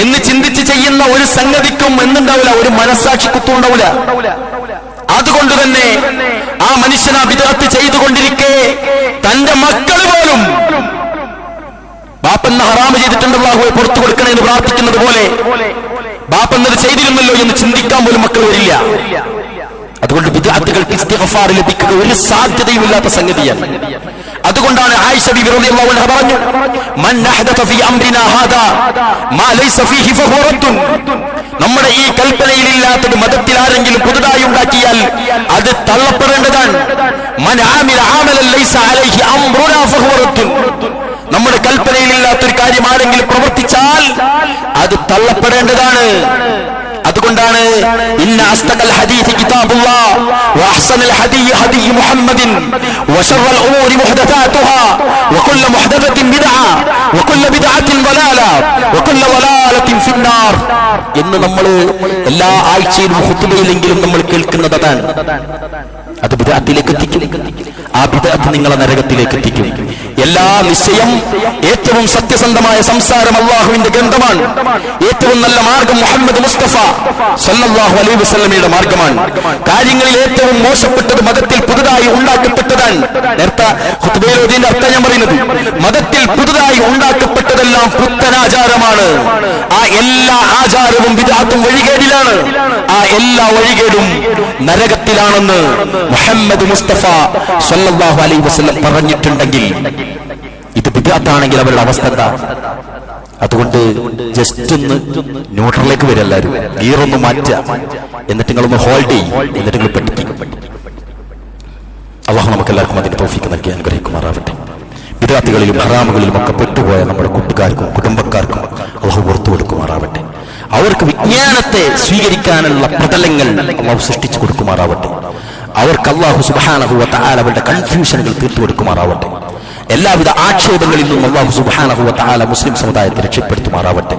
എന്ന് ചിന്തിച്ച് ചെയ്യുന്ന ഒരു സംഗതിക്കും എന്തുണ്ടാവില്ല, ഒരു മനസ്സാക്ഷി കുത്തുണ്ടാവില്ല. അതുകൊണ്ട് തന്നെ ആ മനുഷ്യൻ ആ വിദേഹത്ത് ചെയ്തുകൊണ്ടിരിക്കെ തന്റെ മക്കൾ പോലും ബാപ്പന്ന ഹറാമ് ചെയ്തിട്ടുണ്ട് അല്ലാഹുവേ പുറത്തു കൊടുക്കണേ എന്ന് പ്രാർത്ഥിക്കുന്നത് പോലെ ബാപ്പന്നത് ചെയ്തിരുന്നല്ലോ എന്ന് ചിന്തിക്കാൻ പോലും മക്കൾ വരില്ല. അതുകൊണ്ട് ബിദ്അത്തുകൾക്ക് ഇസ്തിഗ്ഫാർ ലഭിക്കുക ഒരു സാധ്യതയുമില്ലാത്ത സംഗതിയാണ്. അതുകൊണ്ടാണ് ആയിഷ ബിബി റളിയല്ലാഹു അൻഹ പറഞ്ഞു, മൻ അഹദത ഫീ അംരിനാ ഹാദാ മാ ലൈസ ഫീഹി ഫഹുവ റദ്ദുൻ. നമ്മുടെ ഈ കൽപ്പനയിലില്ലാത്തത് മതത്തിൽ ആരെങ്കിലും പുതുതായി ഉണ്ടാക്കിയാൽ അത് തള്ളപ്പെടേണ്ടതാണ്. മൻ ആമില ആമലൻ ലൈസ അലൈഹി അംറുനാ ഫഹുവ റദ്ദുൻ. നമ്മുടെ കൽപ്പനയിലില്ലാത്തൊരു കാര്യം ആരെങ്കിലും പ്രവർത്തിച്ചാൽ അത് തള്ളപ്പെടേണ്ടതാണ്. അതുകൊണ്ടാണ് ഇന്ന അസ്തഖൽ ഹദീസ് കിതാബുല്ലാഹ് വഅഹ്സനൽ ഹദീ ഹദീ മുഹമ്മദിൻ വശറൽ ഉമൂരി മുഹദസാതുഹാ വകുല്ലു മുഹദസത്തിൻ ബിദ്അ വകുല്ലു ബിദ്അത്തിൻ ളലാല വകുല്ലു ളലാലത്തിൻ ഫിന്നാർ എന്ന് നമ്മൾ എല്ലാ ആഴ്ചയിലും ഖുതുബയിലെങ്കിലും നമ്മൾ കേൾക്കുന്നത് അതാണ്. അത് ബിദ്അത്തിലേക്ക് എത്തിക്കും. ആ ബിദ്അത്ത് നിങ്ങളെ നരകത്തിലേക്ക് എത്തിക്കും. എല്ലാ നിശ്ചയം ഏറ്റവും സത്യസന്ധമായ സംസാരം അല്ലാഹുവിന്റെ ഗ്രന്ഥമാണ്. ഏറ്റവും നല്ല മാർഗം മുഹമ്മദ് മുസ്തഫ സല്ലല്ലാഹു അലൈഹി വസല്ലമയുടെ മാർഗമാണ്. കാര്യങ്ങളിൽ ഏറ്റവും മോശപ്പെട്ടത് മതത്തിൽ പുതുതായി ഉണ്ടാക്കപ്പെട്ടതാണ്. നേരത്തെ ഖുതുബയിൽ ഇതിന്റെ അർത്ഥം ഞാൻ പറയുന്നത്, മതത്തിൽ പുതുതായി ഉണ്ടാക്കപ്പെട്ടതെല്ലാം പുത്തനാചാരമാണ്. ആ എല്ലാ ആചാരവും ബിദ്അത്തും വഴികേടിലാണ്. ആ എല്ലാ വഴികേടും നരകത്തിലാണെന്ന് മുഹമ്മദ് മുസ്തഫ സല്ലല്ലാഹു അലൈഹി വസല്ലം പറഞ്ഞിട്ടുണ്ടെങ്കിൽ ഇത് ബിദ്അത്താണെങ്കിൽ അവരുടെ അവസ്ഥ എന്താ? അതുകൊണ്ട് ജസ്റ്റ് ഒന്ന് ന്യൂട്രലിലേക്ക് വരും, എല്ലാവരും ഗിയറൊന്ന് മാറ്റുക, എന്നിട്ട് നിങ്ങളൊന്ന് ഹോൾഡ് ചെയ്യും, എന്നിട്ട് നിങ്ങൾ പഠിക്കും. അല്ലാഹു നമുക്ക് എല്ലാവർക്കും അതിന് തൗഫീഖ് നൽകി അനുഗ്രഹിക്കുമാറാവട്ടെ. ബിദ്അത്തുകളിലും ഹറാമുകളിലും ഒക്കെ പെട്ടുപോയ നമ്മുടെ കൂട്ടുകാർക്കും കുടുംബക്കാർക്കും അല്ലാഹു പുറത്തു കൊടുക്കുമാറാവട്ടെ. അവർക്ക് വിജ്ഞാനത്തെ സ്വീകരിക്കാനുള്ള പ്രതലങ്ങൾ അല്ലാഹു സൃഷ്ടിച്ചു കൊടുക്കുമാറാവട്ടെ. അവർക്ക് അല്ലാഹു സുബ്ഹാനഹു വ തആല അവരുടെ കൺഫ്യൂഷനുകൾ തീർത്തു കൊടുക്കുമാറാവട്ടെ. എല്ലാവിധ ആക്ഷേപങ്ങളിൽ നിന്നും അല്ലാഹു സുബ്ഹാനഹു വ തആല മുസ്ലിം സമുദായത്തെ രക്ഷപ്പെടുത്തുമാറാവട്ടെ.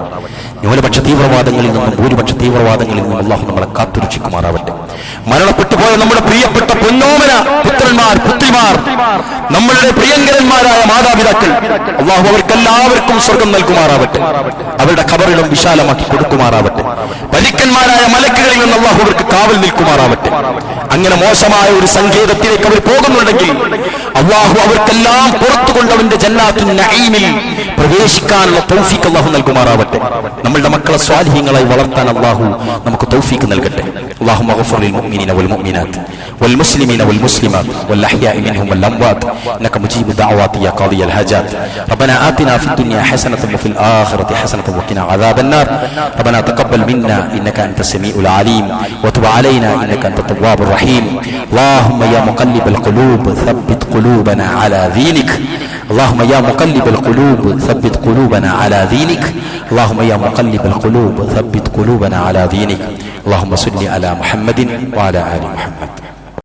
ന്യൂനപക്ഷ തീവ്രവാദങ്ങളിൽ നിന്നും ഭൂരിപക്ഷ തീവ്രവാദങ്ങളിൽ നിന്നും അല്ലാഹു നമ്മളെ കാത്തുരക്ഷിക്കുമാറാവട്ടെ. മരണപ്പെട്ടുപോയ നമ്മുടെ പ്രിയപ്പെട്ട പൊന്നോമന പുത്രന്മാർ പുത്രിമാർ, നമ്മളുടെ പ്രിയങ്കരന്മാരായ മാതാപിതാക്കൾ, അല്ലാഹു അവർക്കെല്ലാവർക്കും സ്വർഗം നൽകുമാറാവട്ടെ. അവരുടെ ഖബറിടം വിശാലമാക്കി കൊടുക്കുമാറാവട്ടെ. വലിക്കന്മാരായ മലക്കുകളിൽ നിന്ന് അല്ലാഹു അവർക്ക് കാവൽ നിൽക്കുമാറാവട്ടെ. അങ്ങനെ മോശമായ ഒരു സങ്കേതത്തിലേക്ക് അവർ പോകുന്നുണ്ടെങ്കിൽ അല്ലാഹു അവർക്കെല്ലാം പുറത്തു കൊണ്ടവന്റെ ജന്നാത്തുൻ നഈമിൽ പ്രവേശിക്കാനുള്ള തൗഫീഖ് അല്ലാഹു നൽകുമാറാവട്ടെ. നമ്മളുടെ മക്കളെ സ്വാലിഹീങ്ങളായി വളർത്താൻ അല്ലാഹു നമുക്ക് തൗഫീഖ് നൽകട്ടെ. اللهم اغفر للمؤمنين والمؤمنات والمسلمين والمسلمات والأحياء منهم والأموات إنك مجيب الدعوات يا قاضي الحاجات. ربنا آتنا في الدنيا حسنة وفي الآخرة حسنة وقنا عذاب النار. ربنا تقبل منا إنك أنت السميع العليم وتب علينا إنك أنت التواب الرحيم. اللهم يا مقلب القلوب ثبت قلوبنا على دينك. اللهم يا مقلب القلوب ثبت قلوبنا على دينك. اللهم يا مقلب القلوب ثبت قلوبنا على دينك. اللهم صل على محمد وعلى آل محمد.